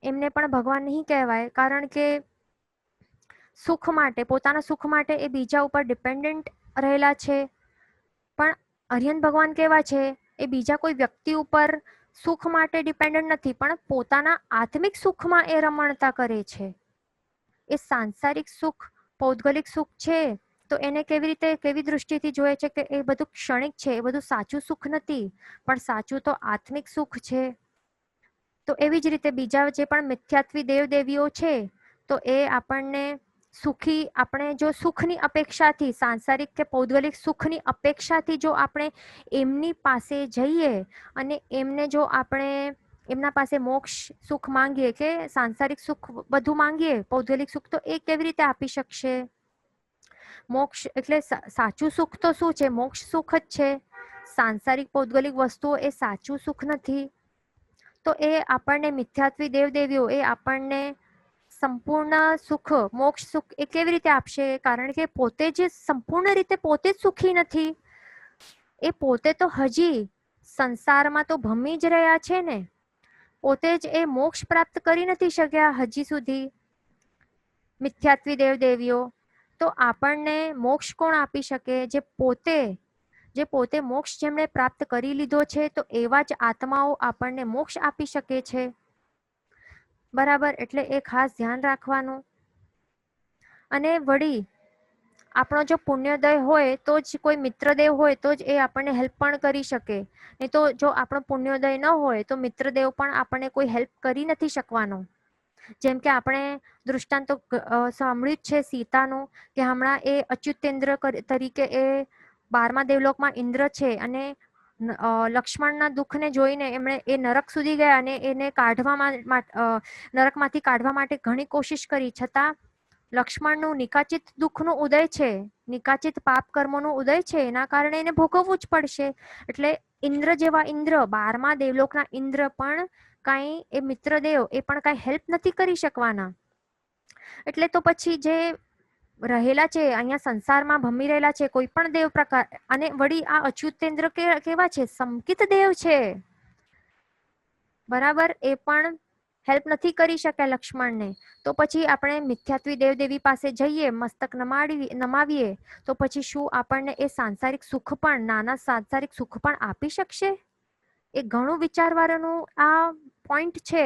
એમને પણ ભગવાન નહીં કહેવાય. કારણ કે સુખ માટે, પોતાના સુખ માટે એ બીજા ઉપર ડિપેન્ડન્ટ રહેલા છે. પણ અરિહંત ભગવાન કેવા છે? એ બીજા કોઈ વ્યક્તિ ઉપર સુખ માટે ડિપેન્ડન્ટ નથી, પણ પોતાના આત્મિક સુખમાં એ રમણતા કરે છે. એ સાંસારિક સુખ, પૌદ્ગલિક સુખ છે, તો એને કેવી રીતે, કેવી દૃષ્ટિથી જોયે છે કે એ બધું ક્ષણિક છે, એ બધું સાચું સુખ નથી, પણ સાચું તો આત્મિક સુખ છે. તો એવી જ રીતે બીજા જે પણ મિથ્યાત્વી દેવદેવીઓ છે, તો એ આપણને સુખી, આપણે જો સુખની અપેક્ષાથી, સાંસારિક કે પૌદ્ગલિક સુખની અપેક્ષાથી જો આપણે એમની પાસે જઈએ અને એમને જો આપણે એમના પાસે મોક્ષ સુખ માંગીએ કે સાંસારિક સુખ બધું માંગીએ, પૌદ્ગલિક સુખ, તો એ કેવી રીતે આપી શકશે? મોક્ષ એટલે સાચું સુખ તો શું છે? મોક્ષ સુખ જ છે. સાંસારિક પૌદ્ગલિક વસ્તુઓ એ સાચું સુખ નથી. તો એ આપણને મિથ્યાત્વી દેવદેવીઓ એ આપણને સંપૂર્ણ સુખ, મોક્ષ સુખ એ કેવી રીતે આપશે? કારણ કે પોતે જ સંપૂર્ણ રીતે પોતે જ સુખી નથી. એ પોતે તો હજી સંસારમાં તો ભમી જ રહ્યા છે ને. પોતે જ એ મોક્ષ પ્રાપ્ત કરી નથી શક્યા હજી સુધી, મિથ્યાત્વી દેવદેવીઓ. તો આપણને મોક્ષ કોણ આપી શકે? જે પોતે મોક્ષ જેમણે પ્રાપ્ત કરી લીધો છે, તો એવા જ આત્માઓ આપણને મોક્ષ આપી શકે છે. બરાબર? એટલે એ ખાસ ધ્યાન રાખવાનું. અને વળી આપણો જો પુણ્યોદય હોય તો જ, કોઈ મિત્રદેવ હોય તો જ એ આપણને હેલ્પ પણ કરી શકે. નહીં તો જો આપણો પુણ્યોદય ન હોય તો મિત્રદેવ પણ આપણને કોઈ હેલ્પ કરી નથી શકવાનો. જેમ કે આપણે દૃષ્ટાંતો સાંભળ્યું જ છે સીતાનું, કે હમણાં એ અચ્યુતેન્દ્ર તરીકે એ 12મા દેવલોકમાં ઇન્દ્ર છે, અને લક્ષ્મણના દુઃખને જોઈને એમણે એ નરક સુધી ગયા અને એને નરકમાંથી કાઢવા માટે ઘણી કોશિશ કરી, છતાં લક્ષ્મણનું નિકાચિત દુઃખનું ઉદય છે, નિકાચિત પાપ કર્મોનું ઉદય છે, એના કારણે એને ભોગવવું જ પડશે. એટલે ઇન્દ્ર જેવા ઇન્દ્ર, 12મા દેવલોકના ઇન્દ્ર પણ કાંઈ, એ મિત્રદેવ એ પણ કાંઈ હેલ્પ નથી કરી શકવાના. એટલે તો પછી જે રહેલા છે અહીંયા સંસારમાં ભમી રહેલા છે કોઈ પણ દેવ પ્રકાર, અને વળી આ અચ્યુતેન્દ્ર કેવા છે? સંકિત દેવ છે. બરાબર? એ પણ હેલ્પ નથી કરી શક્યા લક્ષ્મણને. તો પછી આપણે મિથ્યાત્વી દેવદેવી પાસે જઈએ, મસ્તક નમાવીએ, તો પછી શું આપણને એ સાંસારિક સુખ પણ, નાના સાંસારિક સુખ પણ આપી શકશે? એ ઘણું વિચારવાનું આ પોઈન્ટ છે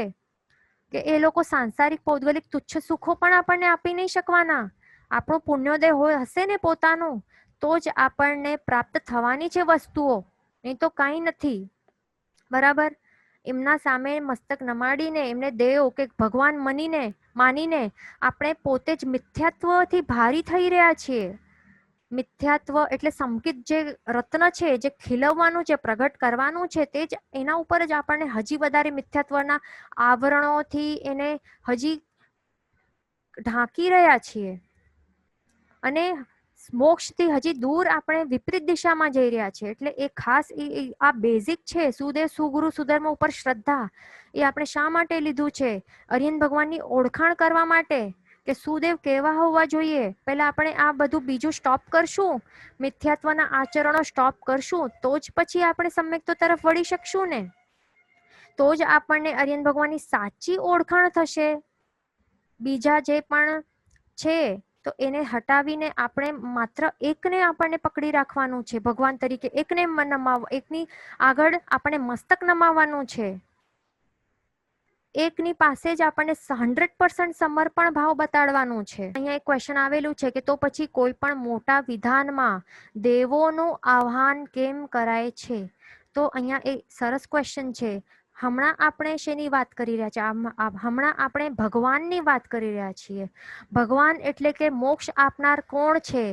કે એ લોકો સાંસારિક પૌદ્ગલિક તુચ્છ સુખો પણ આપણને આપી નહીં શકવાના. આપણો પુણ્યોદય હશે ને પોતાનું, તો જ આપણને પ્રાપ્ત થવાની છે વસ્તુઓ, નહીં તો કાંઈ નથી. બરાબર? એમના સામે મસ્તક નમાડીને એમને દેવ કે ભગવાન માનીને આપણે પોતે જ મિથ્યાત્વથી ભારી થઈ રહ્યા છીએ. મિથ્યાત્વ એટલે સંકિત જે રત્ન છે, જે ખીલવવાનું છે, પ્રગટ કરવાનું છે, તે જ એના ઉપર જ આપણને હજી વધારે મિથ્યાત્વના આવરણોથી એને હજી ઢાંકી રહ્યા છીએ અને મોક્ષથી હજી દૂર આપણે વિપરીત દિશામાં જઈ રહ્યા છીએ. એટલે એ ખાસ આ બેઝિક છે. સુદેવ સુગુરુ સુધર્મ ઉપર શ્રદ્ધા એ આપણે શા માટે લીધું છે? અરિહંત ભગવાનની ઓળખાણ કરવા માટે કે સુદેવ કેવા હોવા જોઈએ. પહેલા આપણે આ બધું બીજું સ્ટોપ કરશું, મિથ્યાત્વના આચરણો સ્ટોપ કરશું, તો જ પછી આપણે સમ્યક્તો તરફ વળી શકશું ને. તો જ આપણને અરિહંત ભગવાનની સાચી ઓળખાણ થશે. બીજા જે પણ છે તો એને હટાવીને આપણે માત્ર એકને આપણને પકડી રાખવાનું છે ભગવાન તરીકે, એકને એકની આગળ આપણે મસ્તક નમાવવાનું છે. એકની પાસે જ આપણને 100% સમર્પણ ભાવ બતાડવાનું છે. અહીંયા એક ક્વેશ્ચન આવેલું છે કે તો પછી કોઈ પણ મોટા વિધાનમાં દેવોનું આહ્વાન કેમ કરાય છે? તો અહીંયા એક સરસ ક્વેશ્ચન છે. હમણાં આપણે શેની વાત કરી રહ્યા છીએ? હમણાં આપણે ભગવાનની વાત કરી રહ્યા છીએ. ભગવાન એટલે કે મોક્ષ આપનાર કોણ છે?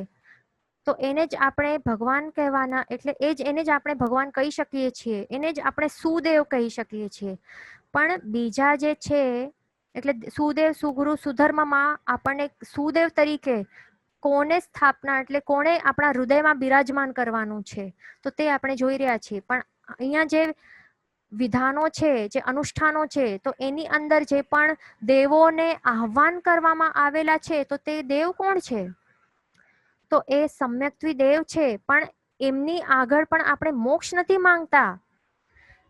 તો એને જ આપણે ભગવાન કહેવાના, એટલે એને જ આપણે ભગવાન કહી શકીએ છીએ. એને જ આપણે સુદેવ કહી શકીએ છીએ. પણ બીજા જે છે એટલે સુદેવ સુગુરુ સુધર્મમાં આપણને સુદેવ તરીકે કોને સ્થાપના એટલે કોને આપણા હૃદયમાં બિરાજમાન કરવાનું છે, તો તે આપણે જોઈ રહ્યા છીએ. પણ અહીંયા જે વિધાનો છે, જે અનુષ્ઠાનો છે, તો એની અંદર જે પણ દેવોને આહ્વાન કરવામાં આવેલા છે, તો તે દેવ કોણ છે? તો એ સમ્યક્ત્વી દેવ છે. પણ એમની આગળ પણ આપણે મોક્ષ નથી માંગતા.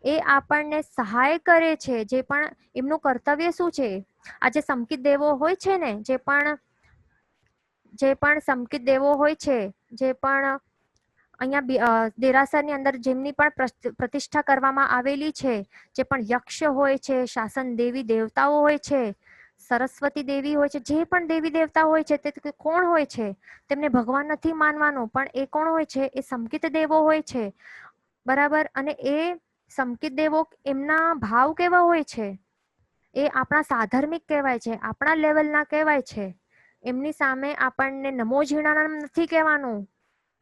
એ આપણને સહાય કરે છે. જે પણ એમનું કર્તવ્ય શું છે? આજે સંકિત દેવો હોય છે ને, જે પણ સંકિત દેવો હોય છે, જે પણ અહીંયા દેરાસરની અંદર જેમની પણ પ્રતિષ્ઠા કરવામાં આવેલી છે, જે પણ યક્ષ હોય છે, શાસન દેવી દેવતાઓ હોય છે, સરસ્વતી દેવી હોય છે, જે પણ દેવી દેવતા હોય છે, તે કોણ હોય છે? તેમને ભગવાન નથી માનવાનું, પણ એ કોણ હોય છે? એ સંકિત દેવો હોય છે. બરાબર. અને એ સંકિત દેવો એમના ભાવ કેવા હોય છે? એ આપણા સાધર્મિક કહેવાય છે, આપણા લેવલના કહેવાય છે. એમની સામે આપણને નમો જીણાનામ નથી કહેવાનું,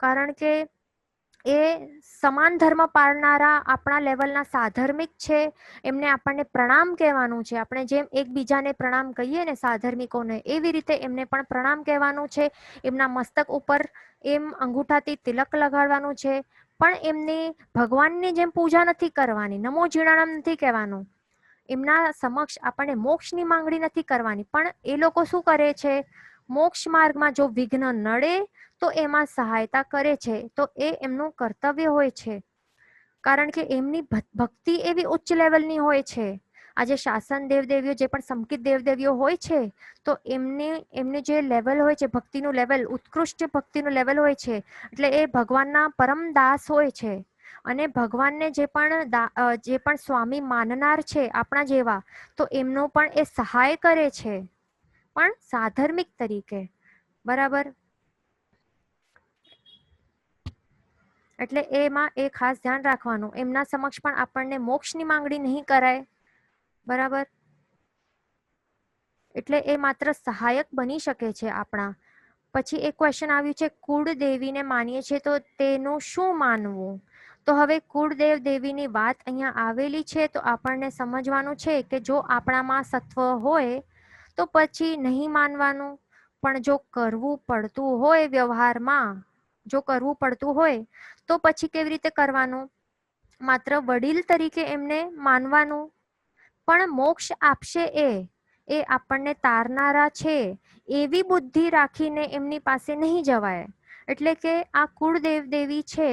કારણ કે એ સમાન ધર્મ પાળનારા આપણા લેવલના સાધર્મિક છે. એમને આપણને પ્રણામ કહેવાનું છે. આપણે જેમ એકબીજાને પ્રણામ કહીએ ને સાધર્મિકોને, એવી રીતે એમને પણ પ્રણામ કહેવાનું છે. એમના મસ્તક ઉપર એમ અંગૂઠાથી તિલક લગાડવાનું છે. પણ એમની ભગવાનની જેમ પૂજા નથી કરવાની, નમો જીણાનામ નથી કહેવાનું. એમના સમક્ષ આપણને મોક્ષની માંગણી નથી કરવાની. પણ એ લોકો શું કરે છે? મોક્ષ માર્ગમાં જો વિઘ્ન નડે તો એમાં સહાયતા કરે છે. તો એ એમનું કર્તવ્ય હોય છે, કારણ કે એમની ભક્તિ એવી ઉચ્ચ લેવલની હોય છે. આજે શાસન દેવદેવીઓ જે પણ સંકિત દેવદેવીઓ હોય છે, તો એમને જે લેવલ હોય છે, ભક્તિનું લેવલ, ઉત્કૃષ્ટ ભક્તિનું લેવલ હોય છે. એટલે એ ભગવાનના પરમ દાસ હોય છે. અને ભગવાનને જે પણ સ્વામી માનનાર છે આપણા જેવા, તો એમનો પણ એ સહાય કરે છે, પણ સાધર્મિક તરીકે. બરાબર. એટલે એમાં એ ખાસ ધ્યાન રાખવાનું. એમના સમક્ષ પણ આપણને મોક્ષની માંગણી નહીં કરાય. બરાબર. એટલે એ માત્ર સહાયક બની શકે છે આપણા. પછી એક ક્વેશ્ચન આવ્યું છે, કુળદેવીને માનીએ છીએ તો તેનું શું માનવું? તો હવે કુળદેવ દેવીની વાત અહીંયા આવેલી છે, તો આપણને સમજવાનું છે કે જો આપણામાં સત્વ હોય તો પછી નહીં માનવાનું. પણ જો કરવું પડતું હોય વ્યવહારમાં, જો કરવું પડતું હોય તો પછી કેવી રીતે કરવાનું? માત્ર વડીલ તરીકે એમને માનવાનું. પણ મોક્ષ આપશે એ આપણને તારનારા છે, એવી બુદ્ધિ રાખીને એમની પાસે નહીં જવાય. એટલે કે આ કુળદેવ દેવી છે,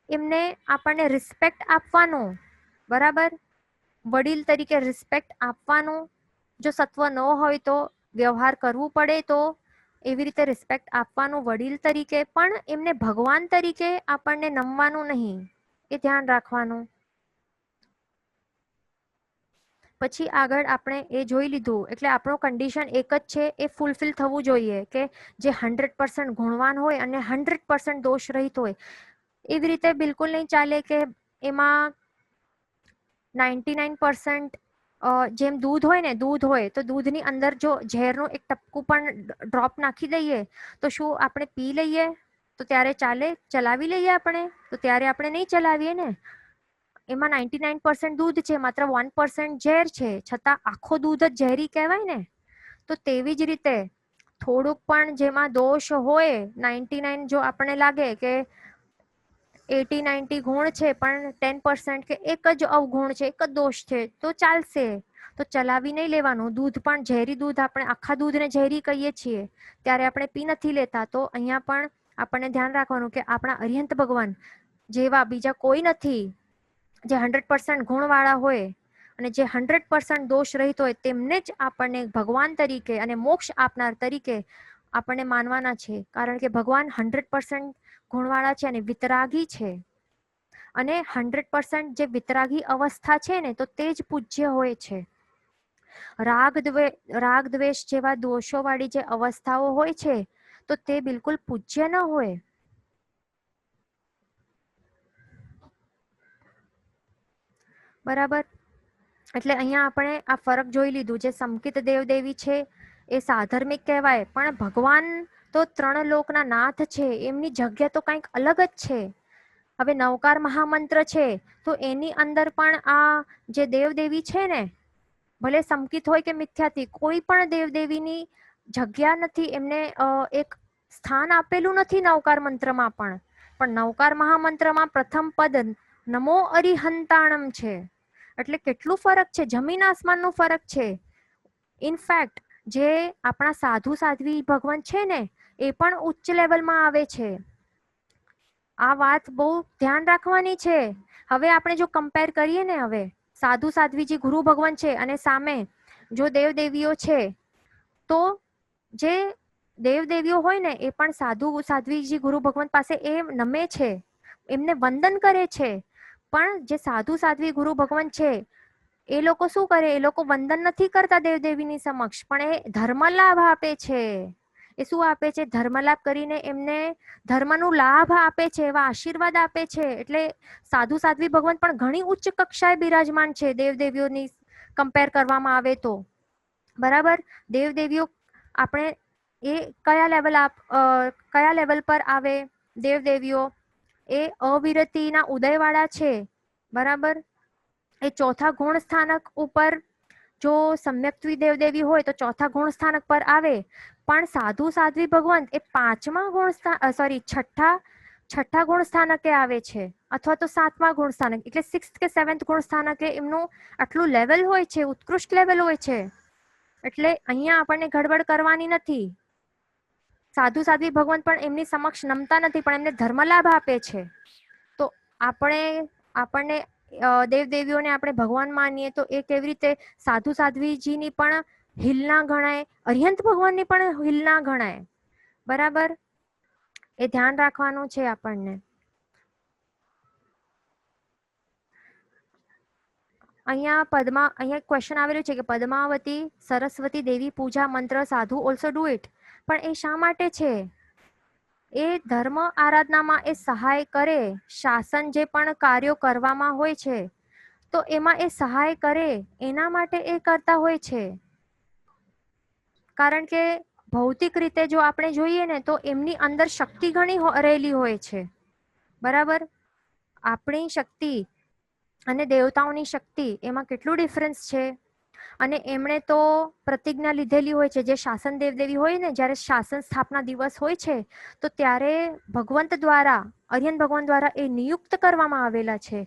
એમને આપણને રિસ્પેક્ટ આપવાનું. બરાબર. વડીલ તરીકે રિસ્પેક્ટ આપવાનું. જો સત્વ ન હોય તો વ્યવહાર કરવું પડે તો એવી રીતે રિસ્પેક્ટ આપવાનું વડીલ તરીકે, પણ એમને ભગવાન તરીકે આપણને નમવાનું નહીં. એ ધ્યાન રાખવાનું. પછી આગળ આપણે એ જોઈ લીધું. એટલે આપણું કન્ડિશન એક જ છે, એ ફૂલફિલ થવું જોઈએ કે જે 100% ગુણવાન હોય અને 100% દોષ રહિત હોય. એવી રીતે બિલકુલ નહીં ચાલે કે એમાં 99% જેમ દૂધ હોય ને, દૂધ હોય તો દૂધની અંદર જો ઝેરનું એક ટપકું પણ ડ્રોપ નાખી દઈએ તો શું આપણે પી લઈએ? તો ત્યારે ચાલે? ચલાવી લઈએ આપણે? તો ત્યારે આપણે નહીં ચલાવીએ ને. એમાં 99% દૂધ છે, માત્ર 1% ઝેર છે, છતાં આખો દૂધ જ ઝેરી કહેવાય ને. તો તેવી જ રીતે થોડુંક પણ જેમાં દોષ હોય, 99 જો આપણે લાગે કે 80-90 ગુણ છે પણ 10% કે એક જ અવગુણ છે, એક જ દોષ છે, તો ચાલશે. તો ચલાવી નહીં લેવાનું. દૂધ પણ ઝેરી દૂધ, આપણે આખા દૂધને ઝેરી કહીએ છીએ ત્યારે આપણે પી નથી લેતા. તો અહીંયા પણ આપણને ધ્યાન રાખવાનું કે આપણા અરિહંત ભગવાન જેવા બીજા કોઈ નથી જે 100% ગુણવાળા હોય અને જે 100% દોષ રહિત હોય, તેમને જ આપણને ભગવાન તરીકે અને મોક્ષ આપનાર તરીકે આપણને માનવાના છે. કારણ કે ભગવાન 100% ગુણવાળા છે અને વિતરાગી છે. અને 100% જે વિતરાગી અવસ્થા છે ને, તો તે જ પૂજ્ય હોય છે. રાગ દ્વેષ જેવા દોષો વાળી જે અવસ્થાઓ હોય છે તો તે બિલકુલ પૂજ્ય ન હોય. બરાબર. એટલે અહીંયા આપણે આ ફરક જોઈ લીધું. જે સંકિત દેવદેવી છે એ સાધર્મિક કહેવાય, પણ ભગવાન તો 3 લોકના નાથ છે. એમની જગ્યા તો કંઈક અલગ જ છે. હવે નવકાર મહામંત્ર છે તો એની અંદર પણ આ જે દેવદેવી છે ને, ભલે સંકિત હોય કે મિથ્યાથી, કોઈ પણ દેવદેવીની જગ્યા નથી. એમને એક સ્થાન આપેલું નથી નવકાર મંત્રમાં પણ નવકાર મહામંત્રમાં પ્રથમ પદ નમો અરિહંતાણમ છે. એટલે કેટલું ફરક છે, જમીન આસમાનનો ફરક છે. ઇનફેક્ટ જે આપણા સાધુ સાધ્વી ભગવાન છે ને, એ પણ ઉચ્ચ લેવલમાં આવે છે. આ વાત બહુ ધ્યાન રાખવાની છે. હવે આપણે જો કમ્પેર કરીએ ને, હવે સાધુ સાધ્વીજી ગુરુ ભગવાન છે અને સામે જો દેવદેવીઓ છે, તો જે દેવદેવીઓ હોય ને એ પણ સાધુ સાધ્વીજી ગુરુ ભગવાન પાસે એ નમે છે, એમને વંદન કરે છે. પણ જે સાધુ સાધ્વી ગુરુ ભગવાન છે એ લોકો શું કરે? એ લોકો વંદન નથી કરતા દેવદેવીની સમક્ષ, પણ એ ધર્મ લાભ આપે છે. એ શું આપે છે? ધર્મ લાભ કરીને એમને ધર્મનું લાભ આપે છે, એવા આશીર્વાદ આપે છે. એટલે સાધુ સાધ્વી ભગવાન પણ ઘણી ઉચ્ચ કક્ષાએ બિરાજમાન છે દેવદેવીઓની કમ્પેર કરવામાં આવે તો. બરાબર. દેવદેવીઓ આપણે એ કયા લેવલ પર આવે? દેવદેવીઓ એ અવિરતિના ઉદયવાળા છે. બરાબર. એ ચોથા ગુણ સ્થાનક ઉપર જો સમ્યક્ત્વી દેવદેવી હોય તો ચોથા ગુણ સ્થાનક પર આવે. પણ સાધુ સાધ્વી ભગવાન એ 5મા ગુણ છઠ્ઠા ગુણ સ્થાનકે આવે છે, અથવા તો 7મા ગુણ સ્થાનક, એટલે 6th કે 7th ગુણ સ્થાનકે એમનું આટલું લેવલ હોય છે, ઉત્કૃષ્ટ લેવલ હોય છે. એટલે અહીંયા આપણને ગડબડ કરવાની નથી. સાધુ સાધ્વી ભગવાન પણ એમની સમક્ષ નમતા નથી, પણ એમને ધર્મ લાભ આપે છે. તો આપણને દેવદેવીઓને આપણે ભગવાન માનીએ તો એ કેવી રીતે સાધુ સાધ્વીજીની પણ હિલના ગણાય, અરિહંત ભગવાનની પણ હિલના ગણાય. બરાબર. એ ધ્યાન રાખવાનું છે આપણને. અહીંયા ક્વેશ્ચન આવેલું છે કે પદ્માવતી સરસ્વતી દેવી પૂજા મંત્ર સાધુ ઓલ્સો ડુ ઇટ. પણ એ શા માટે છે? એ ધર્મ આરાધનામાં એ સહાય કરે. શાસન જે પણ કાર્યો કરવામાં હોય છે તો એમાં એ સહાય કરે, એના માટે એ કરતા હોય છે. કારણ કે ભૌતિક રીતે જો આપણે જોઈએ ને તો એમની અંદર શક્તિ ઘણી રહેલી હોય છે. બરાબર. આપણી શક્તિ અને દેવતાઓની શક્તિ એમાં કેટલું ડિફરન્સ છે. અને એમણે તો પ્રતિજ્ઞા લીધેલી હોય છે. જે શાસન દેવદેવી હોય ને, જ્યારે શાસન સ્થાપના દિવસ હોય છે તો ત્યારે ભગવંત દ્વારા, અરિહંત ભગવાન દ્વારા એ નિયુક્ત કરવામાં આવેલા છે.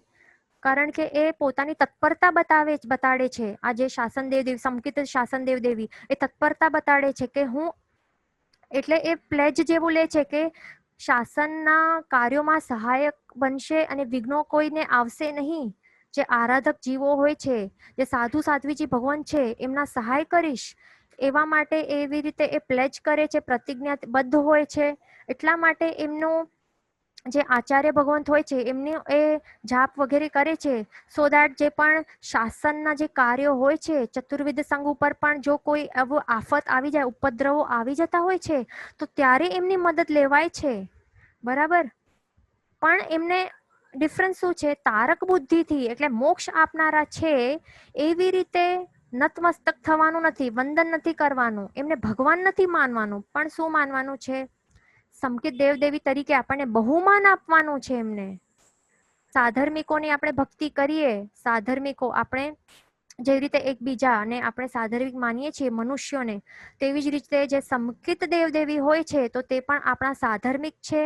કારણ કે એ પોતાની તત્પરતા બતાડે છે. આ જે શાસન દેવદેવી, સંકિત શાસન દેવદેવી, એ તત્પરતા બતાડે છે કે હું, એટલે એ પ્લેજ જેવું લે છે કે શાસનના કાર્યોમાં સહાયક બનશે અને વિઘ્નો કોઈને આવશે નહીં. જે આરાધક જીવો હોય છે, જે સાધુ સાધ્વીજી ભગવાન છે, એમના સહાય કરીશ, એવા માટે એવી રીતે એ પ્લેજ કરે છે, પ્રતિજ્ઞાબદ્ધ હોય છે. એટલા માટે એમનું જે આચાર્ય ભગવંત હોય છે એમને એ જાપ વગેરે કરે છે, સો દેટ જે પણ શાસનના જે કાર્યો હોય છે, ચતુર્વિધ સંઘ ઉપર પણ જો કોઈ એવો આફત આવી જાય, ઉપદ્રવો આવી જતા હોય છે તો ત્યારે એમની મદદ લેવાય છે. બરાબર. પણ એમને ડિફરન્સ શું છે? તારક બુદ્ધિથી એટલે મોક્ષ આપનારા છે એવી રીતે નતમસ્તક થવાનું નથી, વંદન નથી કરવાનું, એમને ભગવાન નથી માનવાનું, પણ શું માનવાનું છે? સંકેત દેવદેવી તરીકે આપણને બહુમાન આપવાનું છે. એમને સાધર્મિકોની આપણે ભક્તિ કરીએ, સાધર્મિકો આપણે જેવી રીતે એકબીજા અને આપણે સાધર્મિક માનીએ છીએ મનુષ્યોને, તેવી જ રીતે જે સંકેત દેવદેવી હોય છે તો તે પણ આપણા સાધર્મિક છે,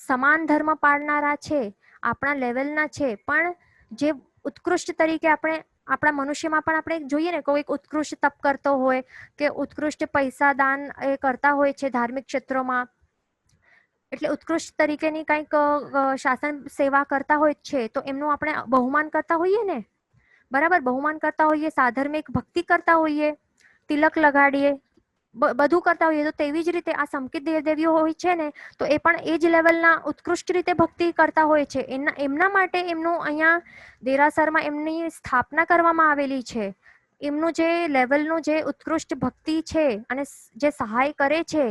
સમાન ધર્મ પાળનારા છે, આપણા લેવલના છે. પણ જે ઉત્કૃષ્ટ તરીકે આપણે આપણા મનુષ્યમાં પણ આપણે જોઈએ ને, કોઈ ઉત્કૃષ્ટ તપ કરતો હોય કે ઉત્કૃષ્ટ પૈસા દાન એ કરતા હોય છે ધાર્મિક ક્ષેત્રોમાં, એટલે ઉત્કૃષ્ટ તરીકેની કંઈક શાસન સેવા કરતા હોય છે, તો એમનું આપણે બહુમાન કરતા હોઈએ ને, બરાબર, બહુમાન કરતા હોઈએ, સાધર્મિક ભક્તિ કરતા હોઈએ, તિલક લગાડીએ, બધું કરતા હોઈએ. તો તેવી જ રીતે આ સંકેત દેવદેવીઓ હોય છે ને, તો એ પણ એ જ લેવલના ઉત્કૃષ્ટ રીતે ભક્તિ કરતા હોય છે. એમના માટે એમનું અહીંયા દેરાસરમાં એમની સ્થાપના કરવામાં આવેલી છે. એમનું જે લેવલનું જે ઉત્કૃષ્ટ ભક્તિ છે અને જે સહાય કરે છે,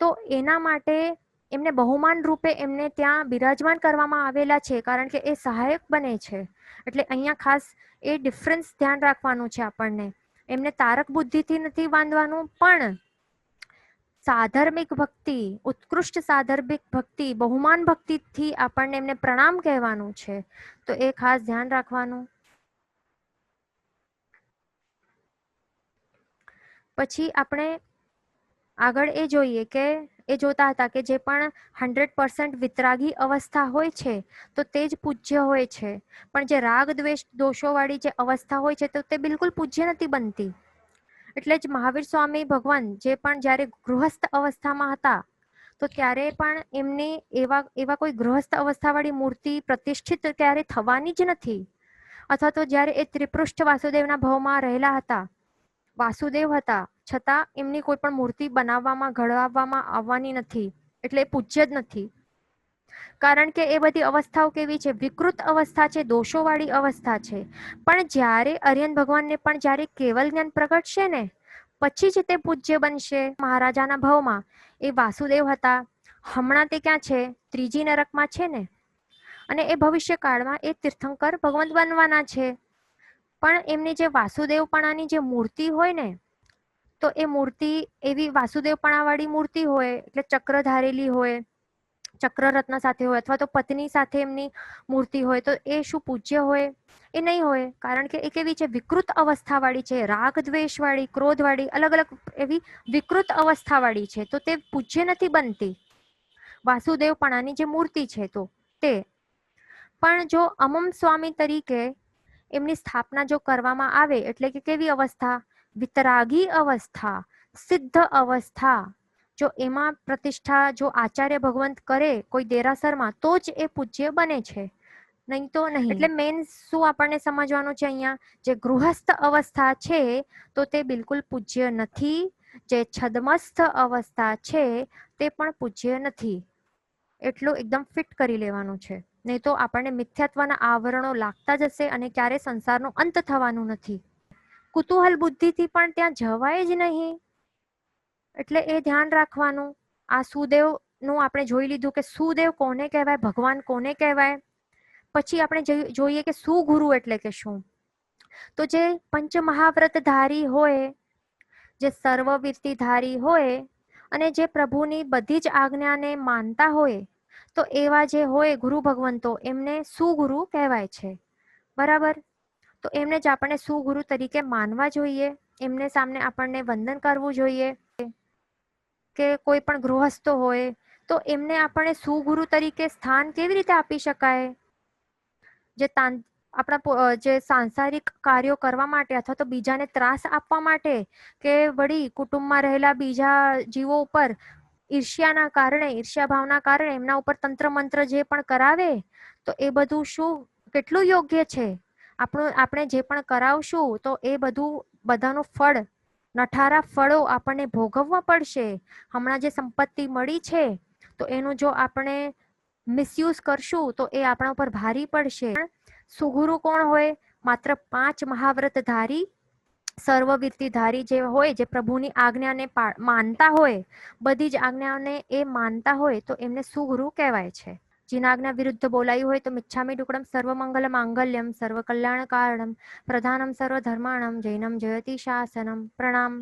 તો એના માટે એમને બહુમાન રૂપે એમને ત્યાં બિરાજમાન કરવામાં આવેલા છે, કારણ કે એ સહાયક બને છે. એટલે અહીંયા ખાસ એ ડિફરન્સ ધ્યાન રાખવાનું છે આપણને. એમને તારક બુદ્ધિથી નથી બાંધવાનું, પણ સાધર્મિક ભક્તિ, ઉત્કૃષ્ટ સાધર્મિક ભક્તિ, બહુમાન ભક્તિથી આપણને એમને પ્રણામ કહેવાનું છે. તો એ ખાસ ધ્યાન રાખવાનું. પછી આપણે આગળ એ જોઈએ કે એ જોતા હતા કે જે પણ 100% વિતરાગી અવસ્થા હોય છે તો તે જ પૂજ્ય હોય છે, પણ જે રાગ દ્વેષ દોષોવાળી જે અવસ્થા હોય છે તો તે બિલકુલ પૂજ્ય નથી બનતી. એટલે જ મહાવીર સ્વામી ભગવાન જે પણ જ્યારે ગૃહસ્થ અવસ્થામાં હતા તો ત્યારે પણ એમની એવા કોઈ ગૃહસ્થ અવસ્થાવાળી મૂર્તિ પ્રતિષ્ઠિત ક્યારે થવાની જ નથી. અથવા તો જ્યારે એ ત્રિપૃષ્ઠ વાસુદેવના ભાવમાં રહેલા હતા, વાસુદેવ હતા, છતાં એમની કોઈ પણ મૂર્તિ બનાવવામાં ઘડવામાં આવવાની નથી, એટલે એ પૂજ્ય જ નથી. કારણ કે એ બધી અવસ્થાઓ કેવી છે? વિકૃત અવસ્થા છે, દોષોવાળી અવસ્થા છે. પણ જ્યારે અરિયન ભગવાનને પણ જ્યારે કેવલ જ્ઞાન પ્રગટશે ને, પછી જ તે પૂજ્ય બનશે. મહારાજાના ભાવમાં એ વાસુદેવ હતા, હમણાં તે ક્યાં છે? ત્રીજી નરકમાં છે ને, અને એ ભવિષ્ય કાળમાં એ તીર્થંકર ભગવંત બનવાના છે. પણ એમની જે વાસુદેવપણાની જે મૂર્તિ હોય ને, તો એ મૂર્તિ એવી વાસુદેવપણાવાળી મૂર્તિ હોય, એટલે ચક્ર ધારેલી હોય, ચક્ર રત્ન સાથે હોય, અથવા તો પત્ની સાથે એમની મૂર્તિ હોય, તો એ શું પૂજ્ય હોય? એ નહીં હોય. કારણ કે એ કેવી છે? વિકૃત અવસ્થાવાળી છે, રાગ દ્વેષવાળી, ક્રોધવાળી, અલગ અલગ એવી વિકૃત અવસ્થાવાળી છે, તો તે પૂજ્ય નથી બનતી. વાસુદેવપણાની જે મૂર્તિ છે તો તે પણ જો અમમ સ્વામી તરીકે એમની સ્થાપના જો કરવામાં આવે, એટલે કે કેવી અવસ્થા? વિતરાગી અવસ્થા, સિદ્ધ અવસ્થા. જો એમાં પ્રતિષ્ઠા જો આચાર્ય ભગવંત કરે કોઈ દેરાસરમાં, તો જ એ પૂજ્ય બને છે, નહીં તો નહીં. એટલે મેન શું આપણને સમજવાનું છે અહીંયા? જે ગૃહસ્થ અવસ્થા છે તો તે બિલકુલ પૂજ્ય નથી. જે છદ્મસ્થ અવસ્થા છે તે પણ પૂજ્ય નથી. એટલું એકદમ ફિટ કરી લેવાનું છે, નહીં તો આપણને મિથ્યાત્વના આવરણો લાગતા જશે અને ક્યારે સંસારનો અંત થવાનું નથી. કુતૂહલ બુદ્ધિથી પણ ત્યાં જવાય જ નહીં, એટલે એ ધ્યાન રાખવાનું. આ સુદેવનું આપણે જોઈ લીધું કે સુદેવ કોને કહેવાય, ભગવાન કોને કહેવાય. પછી આપણે જોઈએ કે સુગુરુ એટલે કે શું? તો જે પંચમહાવ્રતધારી હોય, જે સર્વવીર્તિધારી હોય અને જે પ્રભુની બધી જ આજ્ઞાને માનતા હોય, તો એવા જે હોય ગુરુ ભગવંતો, એમને સુગુરુ કહેવાય છે. બરાબર? તો એમને જ આપણને સુગુરુ તરીકે માનવા જોઈએ. એમને સામે આપણને વંદન કરવું જોઈએ. કે કોઈ પણ ગૃહસ્થ હોય તો એમને આપણે સુગુરુ તરીકે સ્થાન કેવી રીતે આપી શકાય? જે આપણા જે સાંસારિક કાર્યો કરવા માટે અથવા તો બીજાને ત્રાસ આપવા માટે, કે વળી કુટુંબમાં રહેલા બીજા જીવો ઉપર ઈર્ષ્યાના કારણે, ઈર્ષ્યા ભાવના કારણે એમના ઉપર તંત્ર મંત્ર જે પણ કરાવે, તો એ બધું શું કેટલું યોગ્ય છે? આપણે જે પણ કરાવશું તો એ બધું બધાનું ફળ, નઠારા ફળો આપણને ભોગવવા પડશે. હમણાં જે સંપત્તિ મળી છે તો એનું જો આપણે મિસયુઝ કરશું તો એ આપણા ઉપર ભારી પડશે. સુગુરુ કોણ હોય? માત્ર 5 મહાવ્રતધારી, સર્વવીર્તિધારી જે હોય, જે પ્રભુની આજ્ઞાને માનતા હોય, બધી જ આજ્ઞાઓને એ માનતા હોય, તો એમને સુગુરુ કહેવાય છે. જેના આજ્ઞા વિરુદ્ધ બોલાયું હોય તો મિચ્છામી દુક્કડમ સર્વમંગલ માંગલ્યમ સર્વકલ્યાણ કારણમ પ્રધાનમ સર્વધર્માણમ જૈનમ જયતિ શાસનમ. પ્રણામ.